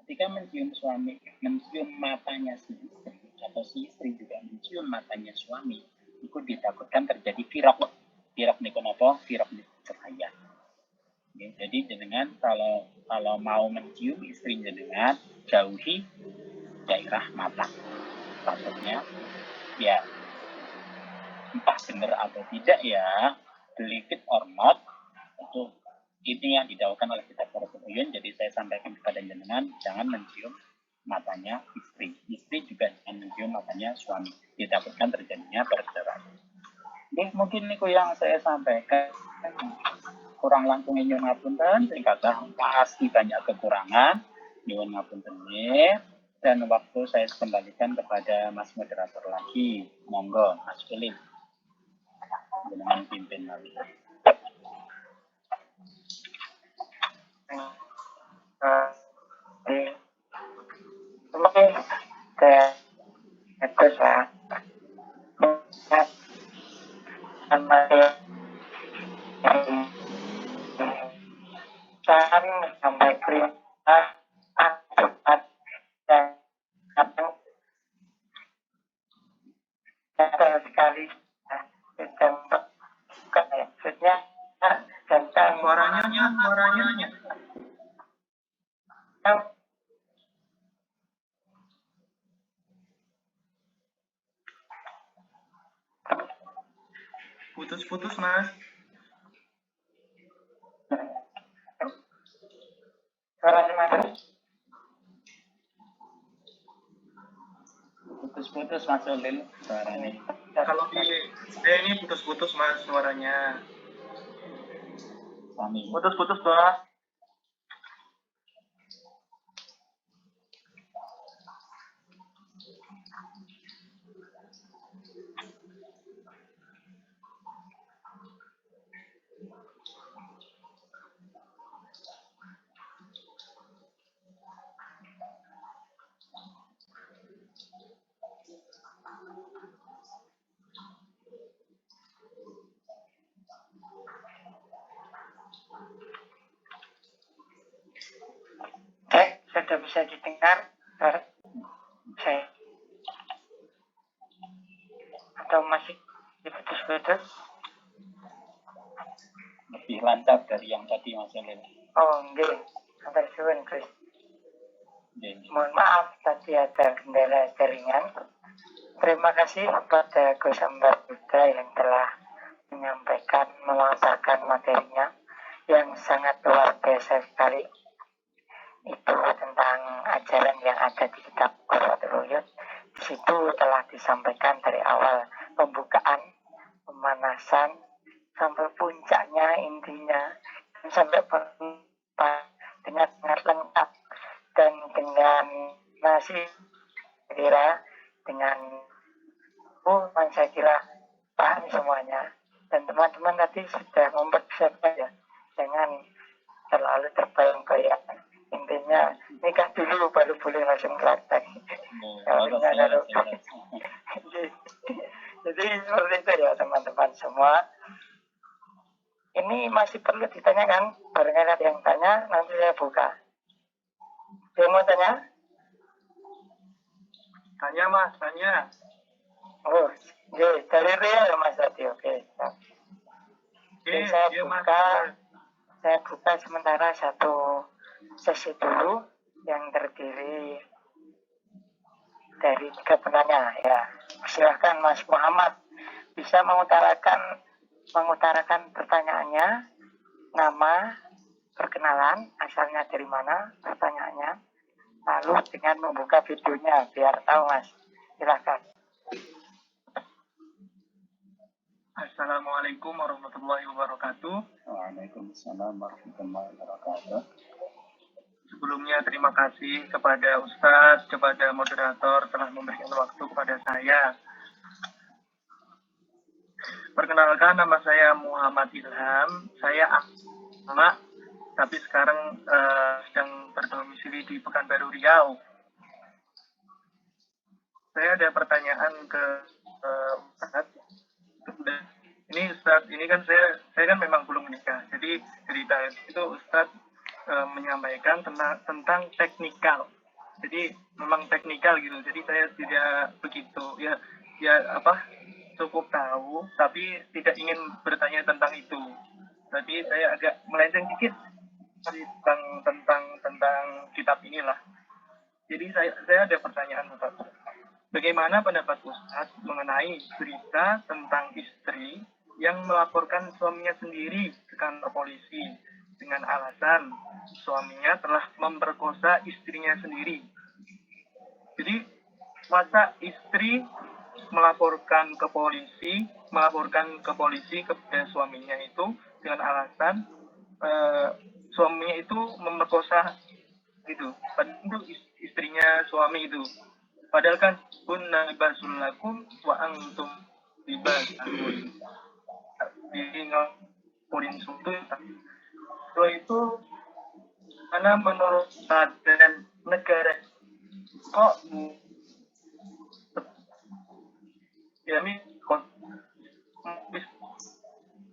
ketika mencium matanya si istri atau si istri juga mencium matanya suami, itu ditakutkan terjadi firaq niku napa? Firaq cahaya. Ya, jadi jenengan kalau mau mencium istri jenengan, jauhi daerah mata. Takutnya ya entah benar atau tidak ya, believe it or not, itu ini yang didaukan oleh kitab Qurratul Uyun. Jadi saya sampaikan kepada jenengan, jangan mencium matanya istri. Istri juga jangan mencium matanya suami. Ditakutkan terjadinya perceraian. Oke, mungkin niku yang saya sampaikan. Kurang langkung nyuwun ngapunten, singkatnya pasti banyak kekurangan. Nyuwun ngapunten dan waktu saya kembalikan kepada Mas moderator lagi. Monggo, Mas Philip. Dengan pimpin lagi. Kayak itu saya sampai perintah cepat dan kadang sekali ditembak maksudnya tentang suaranya Putus-putus, Mas. suaranya Mas. Putus-putus Mas Ulil suaranya. Kalau di ini putus-putus, Mas, suaranya. Suami. Putus-putus, Bos. Sudah bisa didengar suara saya? Atau masih diputus-putus? Lebih lancar dari yang tadi Mas Elin. Oh, enggak. Sampai suwun, Gus. Oke. Mohon maaf tadi ada kendala jaringan. Terima kasih kepada Gus Ambar juga yang telah menyampaikan, memaparkan materinya yang sangat luar biasa sekali. Itu tentang ajaran yang ada di kitab Qurratul Uyun. Di situ telah disampaikan dari awal pembukaan, pemanasan, sampai puncaknya intinya, dan sampai penutupan dengan sangat lengkap dan dengan nasi kira dengan saya kira paham semuanya, dan teman-teman tadi sudah mempersiapkan ya, jangan terlalu terbayang-bayang. Intinya nikah dulu baru boleh langsung praktek. Jadi seperti itu ya teman-teman semua. Ini masih perlu ditanyakan, barangkali ada yang tanya, nanti saya buka. Yang mau tanya? Tanya Mas, tanya. Oh, oke. Dari Ria ya Mas tadi, oke. Oke, Saya iya Mas. buka sementara satu sesi dulu yang terdiri dari 3 penanya ya. Silahkan Mas Muhammad bisa mengutarakan pertanyaannya, nama, perkenalan, asalnya dari mana pertanyaannya, lalu dengan membuka videonya biar tahu Mas. Silahkan. Assalamualaikum warahmatullahi wabarakatuh. Waalaikumsalam warahmatullahi wabarakatuh. Sebelumnya terima kasih kepada Ustadz, kepada moderator telah memberikan waktu kepada saya. Perkenalkan, nama saya Muhammad Ilham. Saya anak, tapi sekarang sedang berdomisili di Pekanbaru Riau. Saya ada pertanyaan ke Ustadz. Ini kan saya kan memang belum menikah. Jadi cerita itu Ustadz menyampaikan tentang teknikal. Jadi memang teknikal gitu. Jadi saya tidak begitu cukup tahu, tapi tidak ingin bertanya tentang itu. Jadi saya agak melenceng dikit tentang kitab inilah. Jadi saya ada pertanyaan Ustaz. Bagaimana pendapat Ustaz mengenai berita tentang istri yang melaporkan suaminya sendiri ke kantor polisi dengan alasan suaminya telah memperkosa istrinya sendiri? Jadi masa istri melaporkan ke polisi kepada suaminya itu dengan alasan suaminya itu memerkosa gitu, padahal itu istrinya suami itu, padahal kan kunna libasul lakum wa antum libasul di ngomongin suatu itu karena menurut dan negara kok ya ini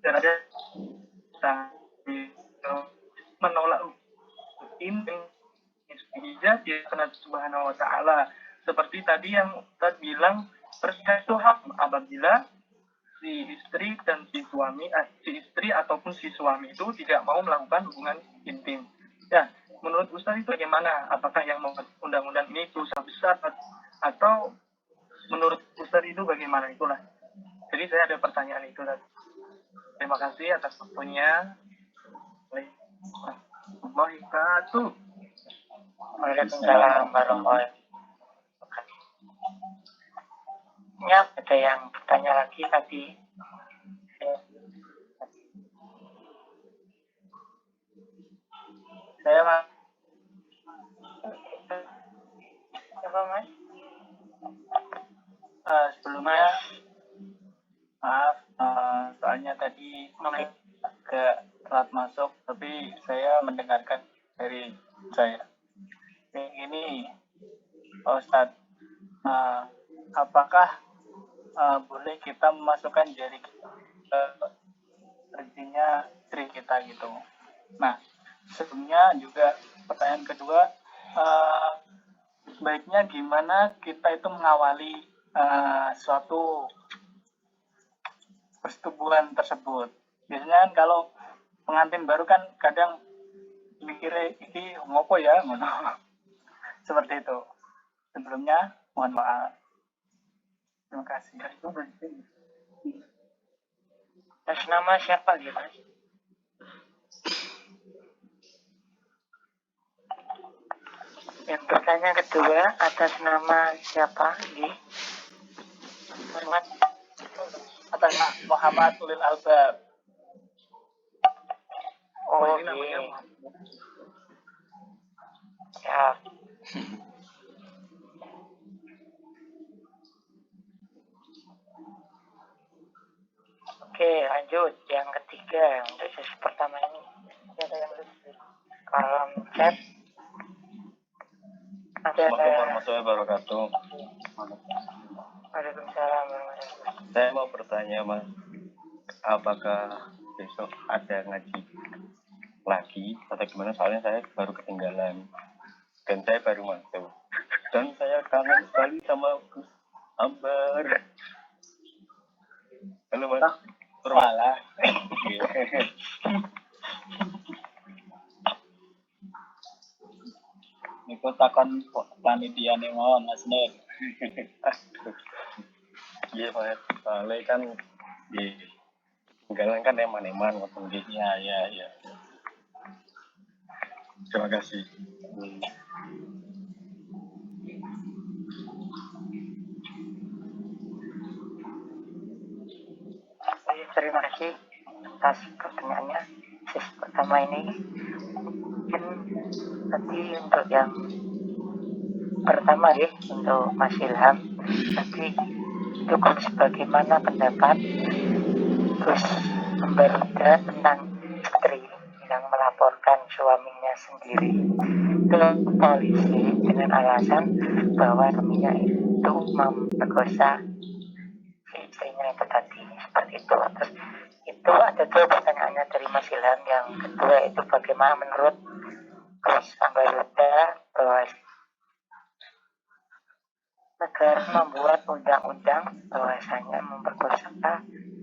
dan ada menolak ini dia karena Subhanahu wa ta'ala, seperti tadi yang Ustaz bilang itu hak apabila si istri dan si istri ataupun si suami itu tidak mau melakukan hubungan intim. Ya, menurut Ustaz itu bagaimana? Apakah yang membuat undang-undang ini dosa besar atau menurut Ustaz itu bagaimana? Itulah. Jadi saya ada pertanyaan itu. Terima kasih atas waktunya. Waalaikumsalam. Waalaikumsalam warahmatullahi wabarakatuh. Ya, ada yang bertanya lagi tadi. Saya Mas. Siapa Mas? Sebelumnya maaf, soalnya tadi agak telat masuk, tapi saya mendengarkan dari saya. Ini Pak Ustadz, apakah boleh kita memasukkan jari rezekinya istri kita gitu? Nah, sebelumnya juga pertanyaan kedua, eh, baiknya gimana kita itu mengawali suatu persetubuhan tersebut. Biasanya kan kalau pengantin baru kan kadang mikirnya ini ngopo ya, ngono. Seperti itu. Sebelumnya mohon maaf. Terima kasih. Atas nama siapa gitu? Yang pertanyaan kedua, atas nama siapa? Muhammad. Atas Muhammad Ulil Albab. Oh, Ini namanya ya. Oke, lanjut. Yang ketiga, untuk sesi pertama ini ada yang lucu. Kolom chat ada. Assalamualaikum warahmatullahi wabarakatuh. Waalaikumsalam warahmatullahi wabarakatuh. Saya mau bertanya, Mas, apakah besok ada ngaji lagi atau gimana? Soalnya saya baru ketinggalan dan saya baru masuk dan saya kangen sekali sama Gus Ambar. Halo Mas. Malah. Niku takon panitia nih mohon Mas Nur. Iya Mas, soalnya kan di ketinggalan kan eman-eman ngoten nggih. Ya. Terima kasih. Terima kasih atas pertanyaannya. Sesi pertama ini mungkin tadi untuk yang pertama ya, untuk Mas Ilham tadi itu bagaimana pendapat Gus Ambaruda tentang istri yang melaporkan suaminya sendiri ke polisi dengan alasan bahwa suaminya itu memperkosa istrinya itu tadi, seperti itu. Terus itu ada dua pertanyaannya dari Mas Ilham. Yang kedua itu bagaimana menurut Gus Ambaruda bahwa negara membuat undang-undang bahwasanya memperkosa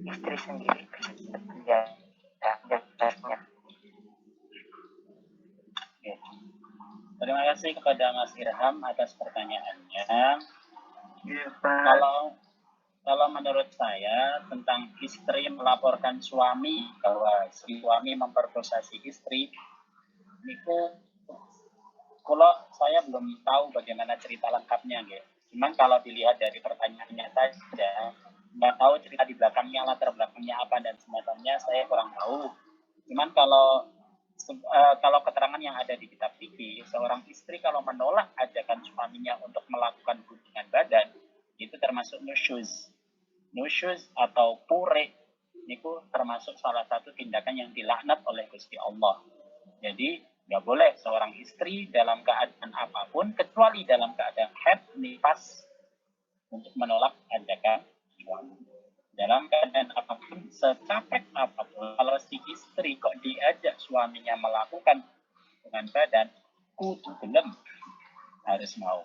istri sendiri bisa penjara. Terima kasih kepada Mas Irham atas pertanyaannya. Iya, Pak. Kalau menurut saya tentang istri melaporkan suami bahwa si suami memperkosa si istri, niku kalau saya belum tahu bagaimana cerita lengkapnya, gitu. Cuman kalau dilihat dari pertanyaannya saja, nggak tahu cerita di belakangnya, latar belakangnya apa dan semacamnya, saya kurang tahu. Cuman kalau keterangan yang ada di kitab fikih, seorang istri kalau menolak ajakan suaminya untuk melakukan hubungan badan, itu termasuk nusyuz. Nusyuz atau pure, itu termasuk salah satu tindakan yang dilaknat oleh Gusti Allah. Jadi nggak boleh seorang istri dalam keadaan apapun kecuali dalam keadaan haid nifas untuk menolak ajakan suami. Dalam keadaan apapun, secapek apapun, kalau si istri kok diajak suaminya melakukan hubungan badan, kudu gelem, harus mau.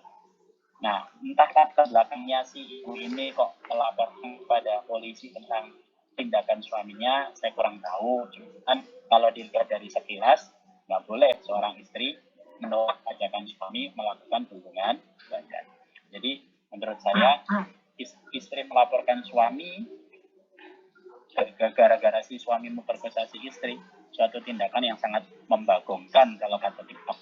Nah, entah latar belakangnya si ibu ini kok melaporkan kepada polisi tentang tindakan suaminya, saya kurang tahu. Cuman kalau dilihat dari sekilas, nggak boleh seorang istri menolak ajakan suami melakukan hubungan badan. Jadi, menurut saya, istri melaporkan suami gara-gara si suami memperkosa si istri, suatu tindakan yang sangat membagongkan kalau kata TikTok.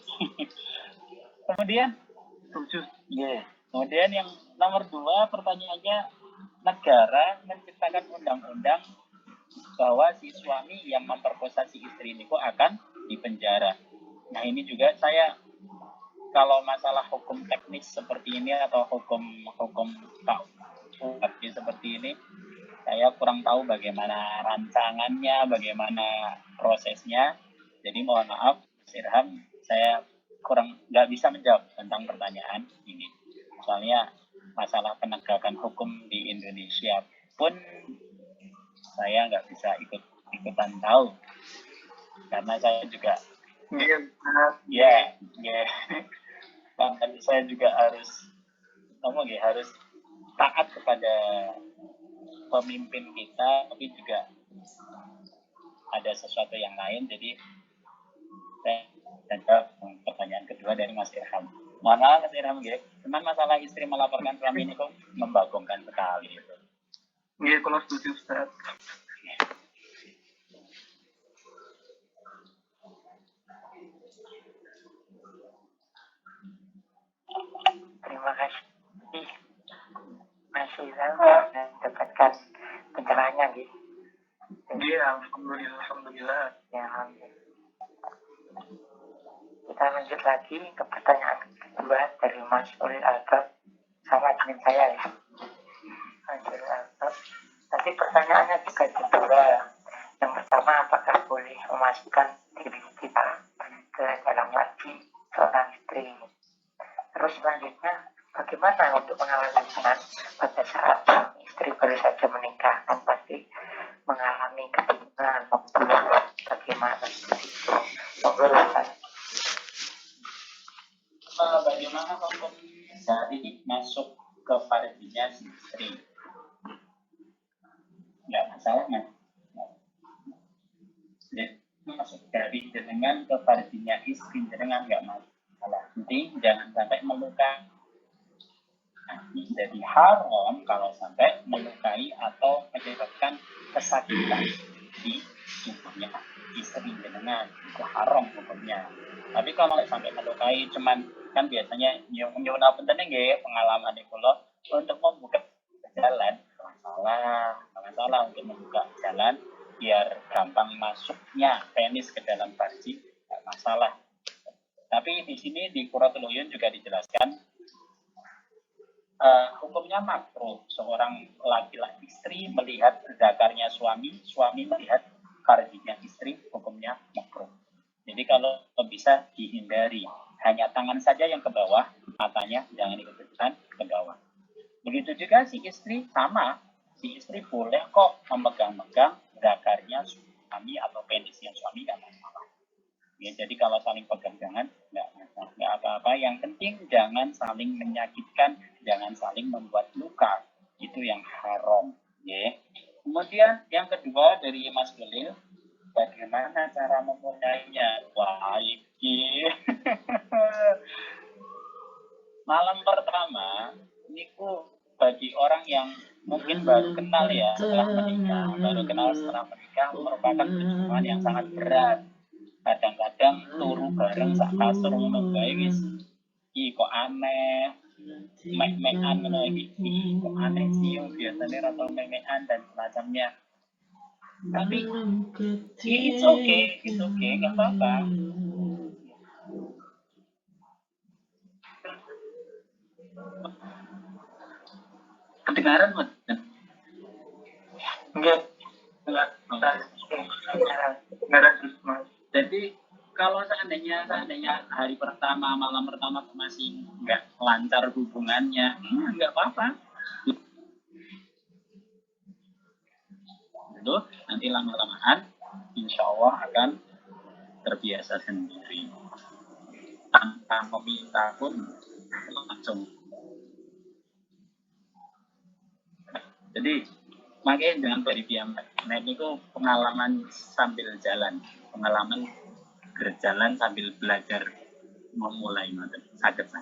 Kemudian yang nomor 2 pertanyaannya, negara menciptakan undang-undang bahwa si suami yang memperkosa si istri ini kok akan dipenjara. Nah ini juga saya kalau masalah hukum teknis seperti ini atau hukum seperti ini, saya kurang tahu bagaimana rancangannya, bagaimana prosesnya. Jadi mohon maaf, Irham, saya nggak bisa menjawab tentang pertanyaan ini. Soalnya masalah penegakan hukum di Indonesia pun saya nggak bisa ikutan tahu. Karena saya juga dan saya juga harus harus taat kepada pemimpin kita, tapi juga ada sesuatu yang lain. Jadi saya jawab pertanyaan kedua dari Mas Irham. Mohon maaf Mas Irham, cuman masalah istri melaporkan suami ini kok membagongkan sekali. Iya, kalau setuju Ustaz. Terima kasih Mas Ilham mendapatkan pencerahannya gitu. Iya, alhamdulillah. Ya, alhamdulillah. Kita lanjut lagi ke pertanyaan kedua dari Mas Ulil Albab, sama dengan saya ya. Mas Ulil Albab. Tadi pertanyaannya juga dua. Yang pertama, apakah boleh memasukkan diri kita ke dalam wajib seorang istri? Terus selanjutnya, bagaimana untuk mengalami hubungan pada saat istri baru saja menikah? Kan pasti mengalami kebingungan, bagaimana itu? Bagaimana hukum dari masuk ke farjinya si istri? Nggak masalah kan? Masuk dari jenengan ke farjinya istri jenengan nggak masalah. Penting jangan sampai melukai. Jadi haram kalau sampai melukai atau menyebabkan kesakitan di tubuhnya istri jenengan, itu haram hukumnya. Tapi kalau sampai melukai, cuman kan biasanya nyuwun punten nggih pengalaman kula untuk membuka jalan, masalah untuk membuka jalan biar gampang masuknya penis ke dalam farji, enggak masalah. Tapi di sini di Qurratul Uyun juga dijelaskan hukumnya makruh seorang laki-laki istri melihat zakarnya suami melihat farjinya istri, hukumnya makruh. Jadi kalau bisa dihindari, hanya tangan saja yang ke bawah, matanya jangan ikut-ikutan ke bawah. Begitu juga si istri sama, si istri boleh kok memegang-megang zakarnya suami atau penisnya suami, nggak masalah. Ya, jadi kalau saling pegang-pegangan nggak apa-apa. Yang penting jangan saling menyakitkan, jangan saling membuat luka, itu yang haram. Ya. Kemudian yang kedua dari Mas Ulil, bagaimana cara memulainya? Wah, ini malam pertama niku bagi orang yang mungkin baru kenal ya setelah menikah merupakan perjuangan yang sangat berat. Kadang-kadang turu bareng sak kasur ngono bae wis kok aneh. Mek-mekan ngono iki kok aneh sih biasanya atau mek-mekan dan semacamnya. Tapi it's okay, nggak apa-apa. Kedengaran nggak? Enggak. Jadi kalau seandainya hari pertama, malam pertama masih nggak lancar hubungannya, nggak apa-apa. Itu nanti lama-lamaan, insya Allah akan terbiasa sendiri. Tanpa meminta pun langsung. Jadi makanya jangan berdiam. Nah ini kok pengalaman sambil jalan, pengalaman berjalan sambil belajar memulai sakit.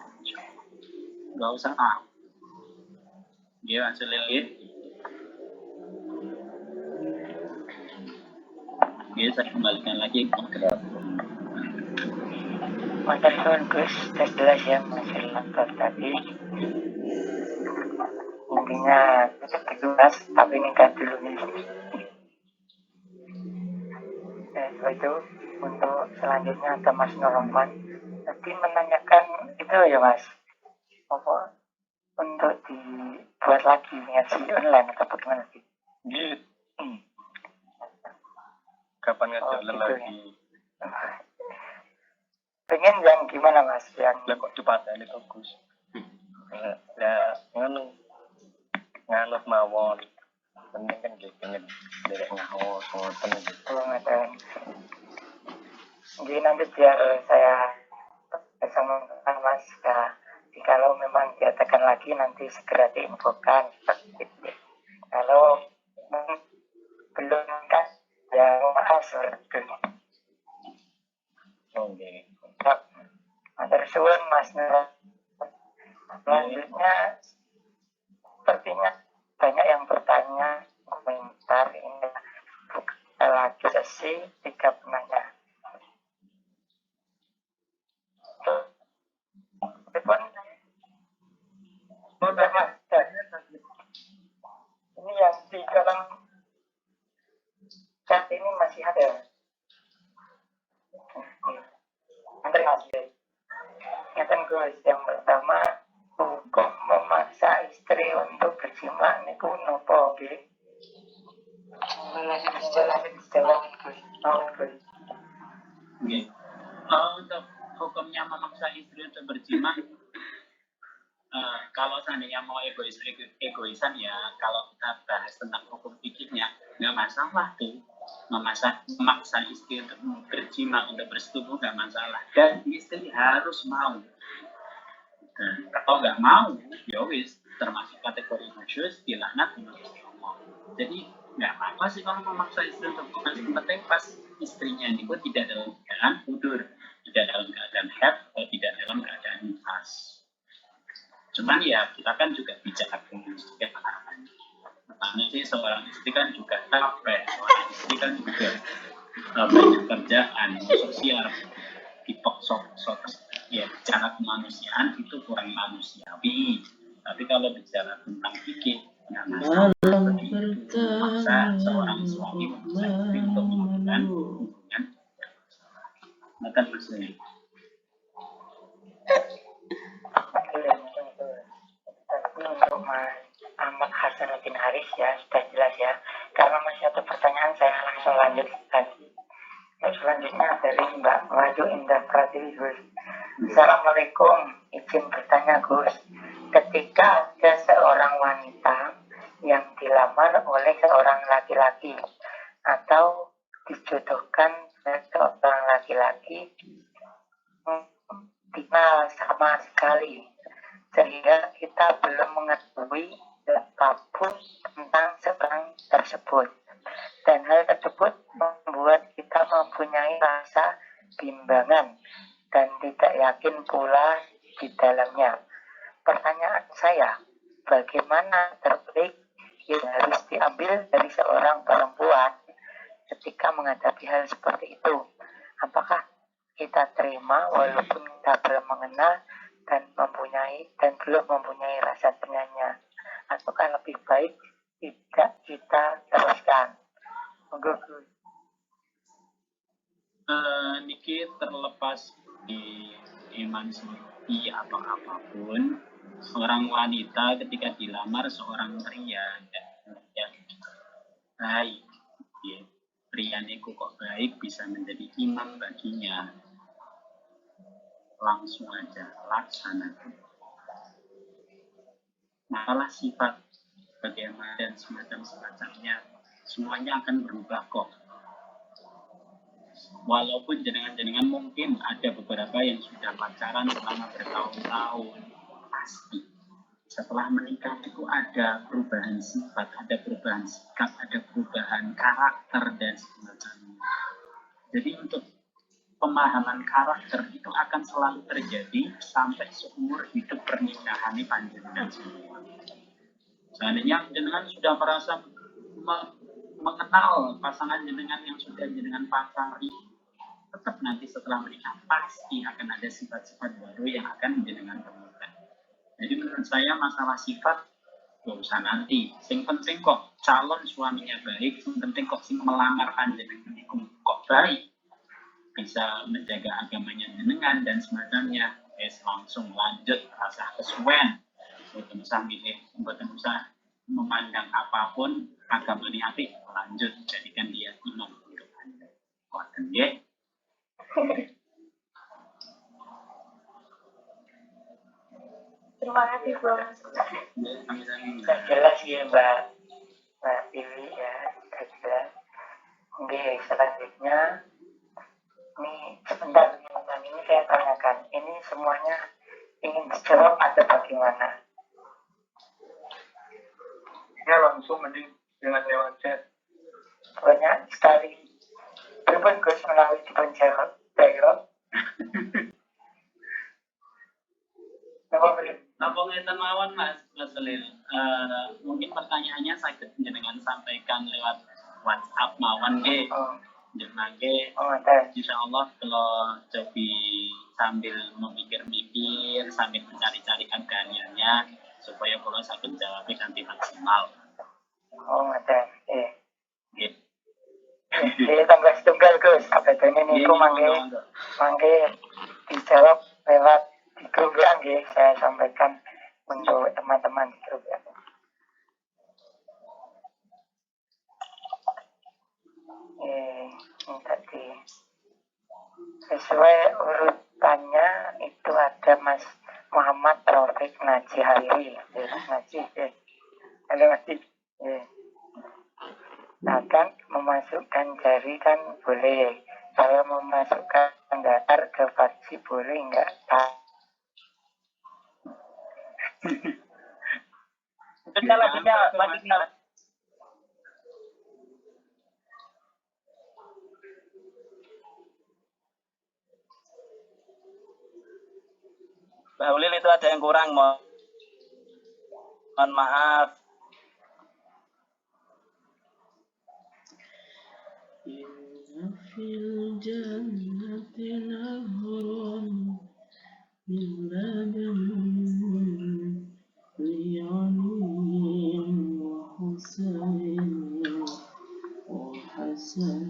Nggak usah dia langsung lilit. Dia saya kembalikan lagi ke gerak. Matur Gus, sudah jelas ya Mas Ilham tadi. Intinya tetap jelas, tapi nikah dulu nih. Setelah itu untuk selanjutnya ada Mas Noroman. Tadi menanyakan itu ya Mas, apa untuk dibuat lagi ngaji online atau bagaimana sih? Gitu. Kapan ngajar lagi? Pengen yang gimana Mas? Yang Lah kok dipateni to Gus? Ya ngono. Nganut mawon. Penting kan nggih pengen derek ngaos ngoten gitu. ngoten. Jadi nanti biar saya bersama Mas ya lagi nanti segera diinfokan seperti itu. Kalau belum kan ya maaf seperti itu. Oke. Matur suwun Mas Nur. Selanjutnya sepertinya banyak yang bertanya komentar ini lagi sesi 3 penanya. Ini yang di dalam chat ini masih ada. Terima kasih. Yang pertama, hukum memaksa istri untuk berjima niku nopo nggih? Oke. Untuk hukumnya memaksa istri untuk berjima, kalau seandainya mau egoisan ya, kalau kita bahas tentang hukum fikihnya, nggak masalah tuh memaksa istri untuk berjima, untuk bersetubuh, nggak masalah. Dan istri harus mau. Dan kalau nggak mau, ya wis termasuk kategori khusus dilaknat menurut Allah. Jadi nggak apa sih kalau memaksa istri untuk berjima, penting pas istrinya itu tidak dalam keadaan udur, tidak dalam keadaan haid, atau tidak dalam keadaan nifas. Cuman ya kita kan juga bicara dengan setiap anak-anak. Makanya sih seorang istri kan juga capek, seorang istri kan juga banyak kerjaan, sosial, dipok-sok, ya bicara kemanusiaan itu kurang manusiawi. Tapi kalau bicara tentang fikih, nggak masalah begitu. Maksa seorang suami memaksa istri untuk melakukan hubungan. Maka maksudnya. Tapi untuk Mas Ahmad Hasanuddin Haris ya sudah jelas ya. Karena masih ada pertanyaan saya langsung lanjut lagi. Selanjutnya dari Mbak Maju Indah Pratiwi Gus. Assalamualaikum, izin bertanya Gus. Ketika ada seorang wanita yang dilamar oleh seorang laki-laki atau dijodohkan oleh seorang laki-laki dikenal sama sekali, sehingga kita belum mengetahui apapun tentang seorang tersebut, dan hal tersebut membuat kita mempunyai rasa bimbangan dan tidak yakin pula di dalamnya. Pertanyaan saya, bagaimana terbaik yang harus diambil dari seorang perempuan ketika menghadapi hal seperti itu? Apakah kita terima walaupun kita belum mengenal dan belum mempunyai rasa kenyanya, ataukah lebih baik tidak kita teruskan? Niki terlepas di iman suci atau apapun, seorang wanita ketika dilamar seorang pria yang baik, ya, pria niku kok baik bisa menjadi imam baginya, langsung aja laksanakan. Masalah sifat bagaimana dan semacamnya semuanya akan berubah kok. Walaupun jenengan mungkin ada beberapa yang sudah pacaran selama bertahun-tahun, pasti setelah menikah itu ada perubahan sifat, ada perubahan sikap, ada perubahan karakter dan semacamnya. Jadi untuk pemahaman karakter itu akan selalu terjadi sampai seumur hidup pernikahan ini panjenengan semua. Seandainya jenengan sudah merasa mengenal pasangan jenengan yang sudah jenengan pacari, tetap nanti setelah menikah pasti akan ada sifat-sifat baru yang akan jenengan temukan. Jadi menurut saya masalah sifat gak usah nanti. Sing penting kok calon suaminya baik, sing penting kok sing melamar jenengan kok baik, bisa menjaga agamanya jenengan dan semacamnya. Langsung lanjut rasa kesuwen. Mboten usah milih, mboten usah memandang apapun, agama ini apik, lanjut jadikan dia imam untuk Anda. Kuatkan ya. Terima kasih Bos. Jelas ya Mbak Dewi ya, jelas. Oke, selanjutnya ini sebentar ini saya tanyakan, ini semuanya ingin dijawab atau bagaimana? langsung mending dengan lewat chat. Banyak sekali. Pripun Gus melalui dipun jawab. Apa ngeten mawon Mas Betelil. Mungkin pertanyaannya sakit jenengan sampaikan lewat WhatsApp mawon nggih. Jenengan nggih. Insyaallah kalau cobi sambil memikir-mikir, sambil mencari-cari keahliannya supaya kalau sakit jawabnya nanti maksimal. Nggih. Tambah setunggal Gus. Abadane niku mangke dijawab lewat di grup WA nggih, saya sampaikan untuk teman-teman di grup WA. Tadi sesuai urutannya itu ada Mas Muhammad Taufik Naji Hariri. Naji, halo Naji. Nah kan memasukkan jari kan boleh. Kalau memasukkan datar ke faksi boleh enggak? Tinggal. Mbak Ulil itu ada yang kurang, mohon maaf. Fil jannati nahron min labanin li'aniyin wa husain wa hasan.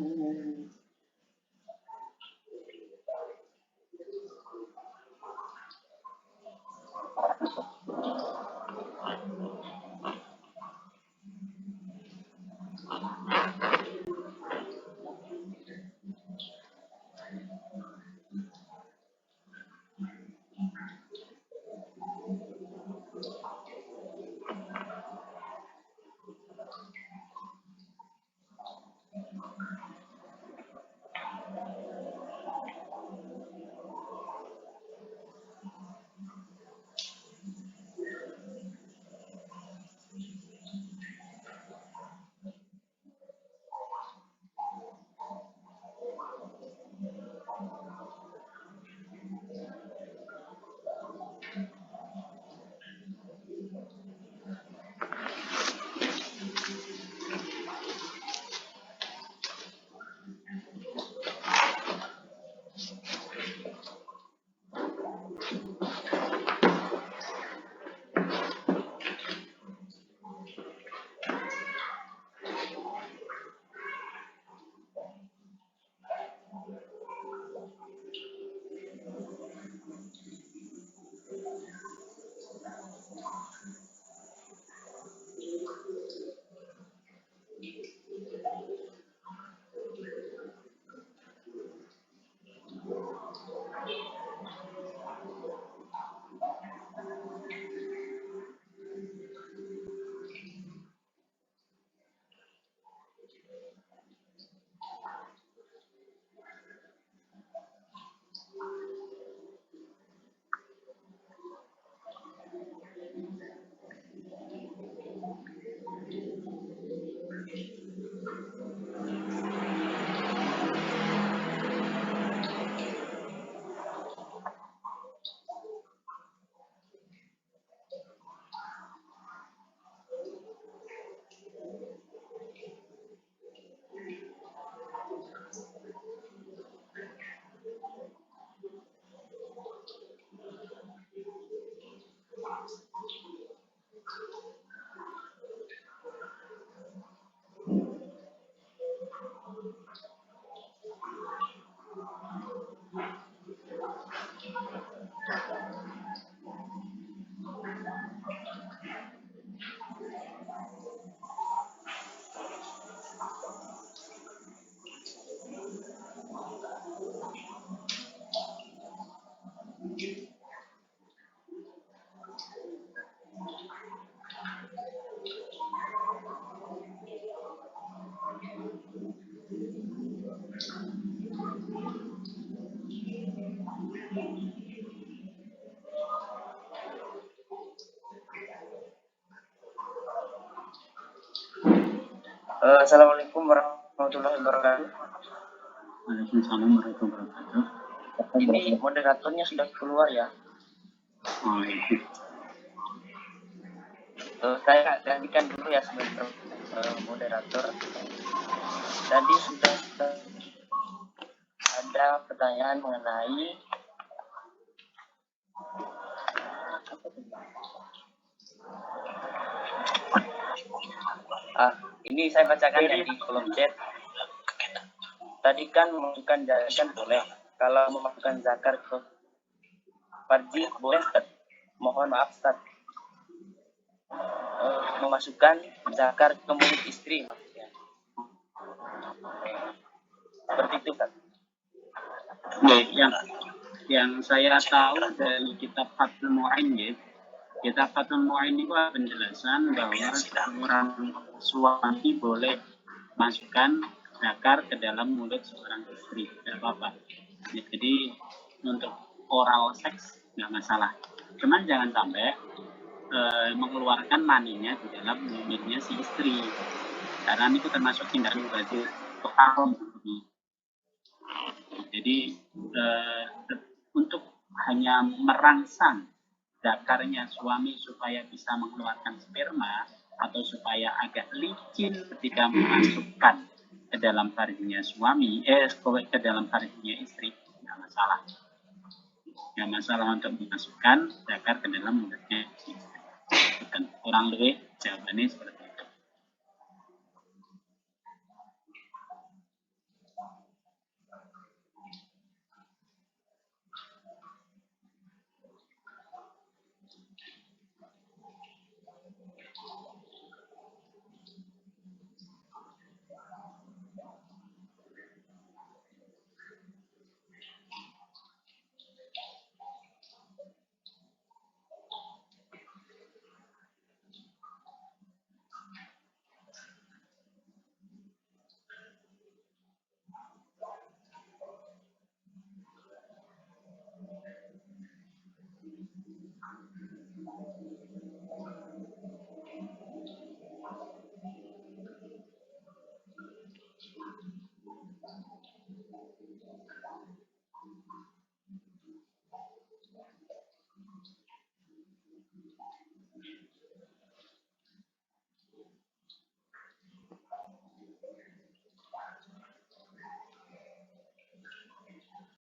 Assalamualaikum warahmatullahi wabarakatuh. Waalaikumsalam warahmatullahi wabarakatuh. Ini moderatornya sudah keluar ya. Oh iya. Saya gantikan dulu ya sebagai moderator. Tadi sudah ada pertanyaan mengenai ini saya bacakan yang di kolom chat. Tadi kan memasukkan zakat kan boleh. Kalau memasukkan zakat ke farji boleh, Ustaz. Mohon maaf, Ustaz. Memasukkan zakat ke mulut istri maksudnya. Seperti itu, Ustaz. Yang saya tahu dari kitab Fathul Mu'in, kitab Fathul Mu'in itu ada penjelasan bahwa seorang suami boleh masukkan zakar ke dalam mulut seorang istri, tidak apa-apa. Jadi untuk oral seks nggak masalah. Cuman jangan sampai mengeluarkan maninya di dalam mulutnya si istri, karena itu termasuk tindakan berarti haram. Jadi untuk hanya merangsang zakarnya suami supaya bisa mengeluarkan sperma atau supaya agak licin ketika memasukkan ke dalam farjinya suami, ke dalam farjinya istri, nggak masalah untuk memasukkan zakar ke dalam mulutnya istri. Bukan, kurang lebih jawabannya seperti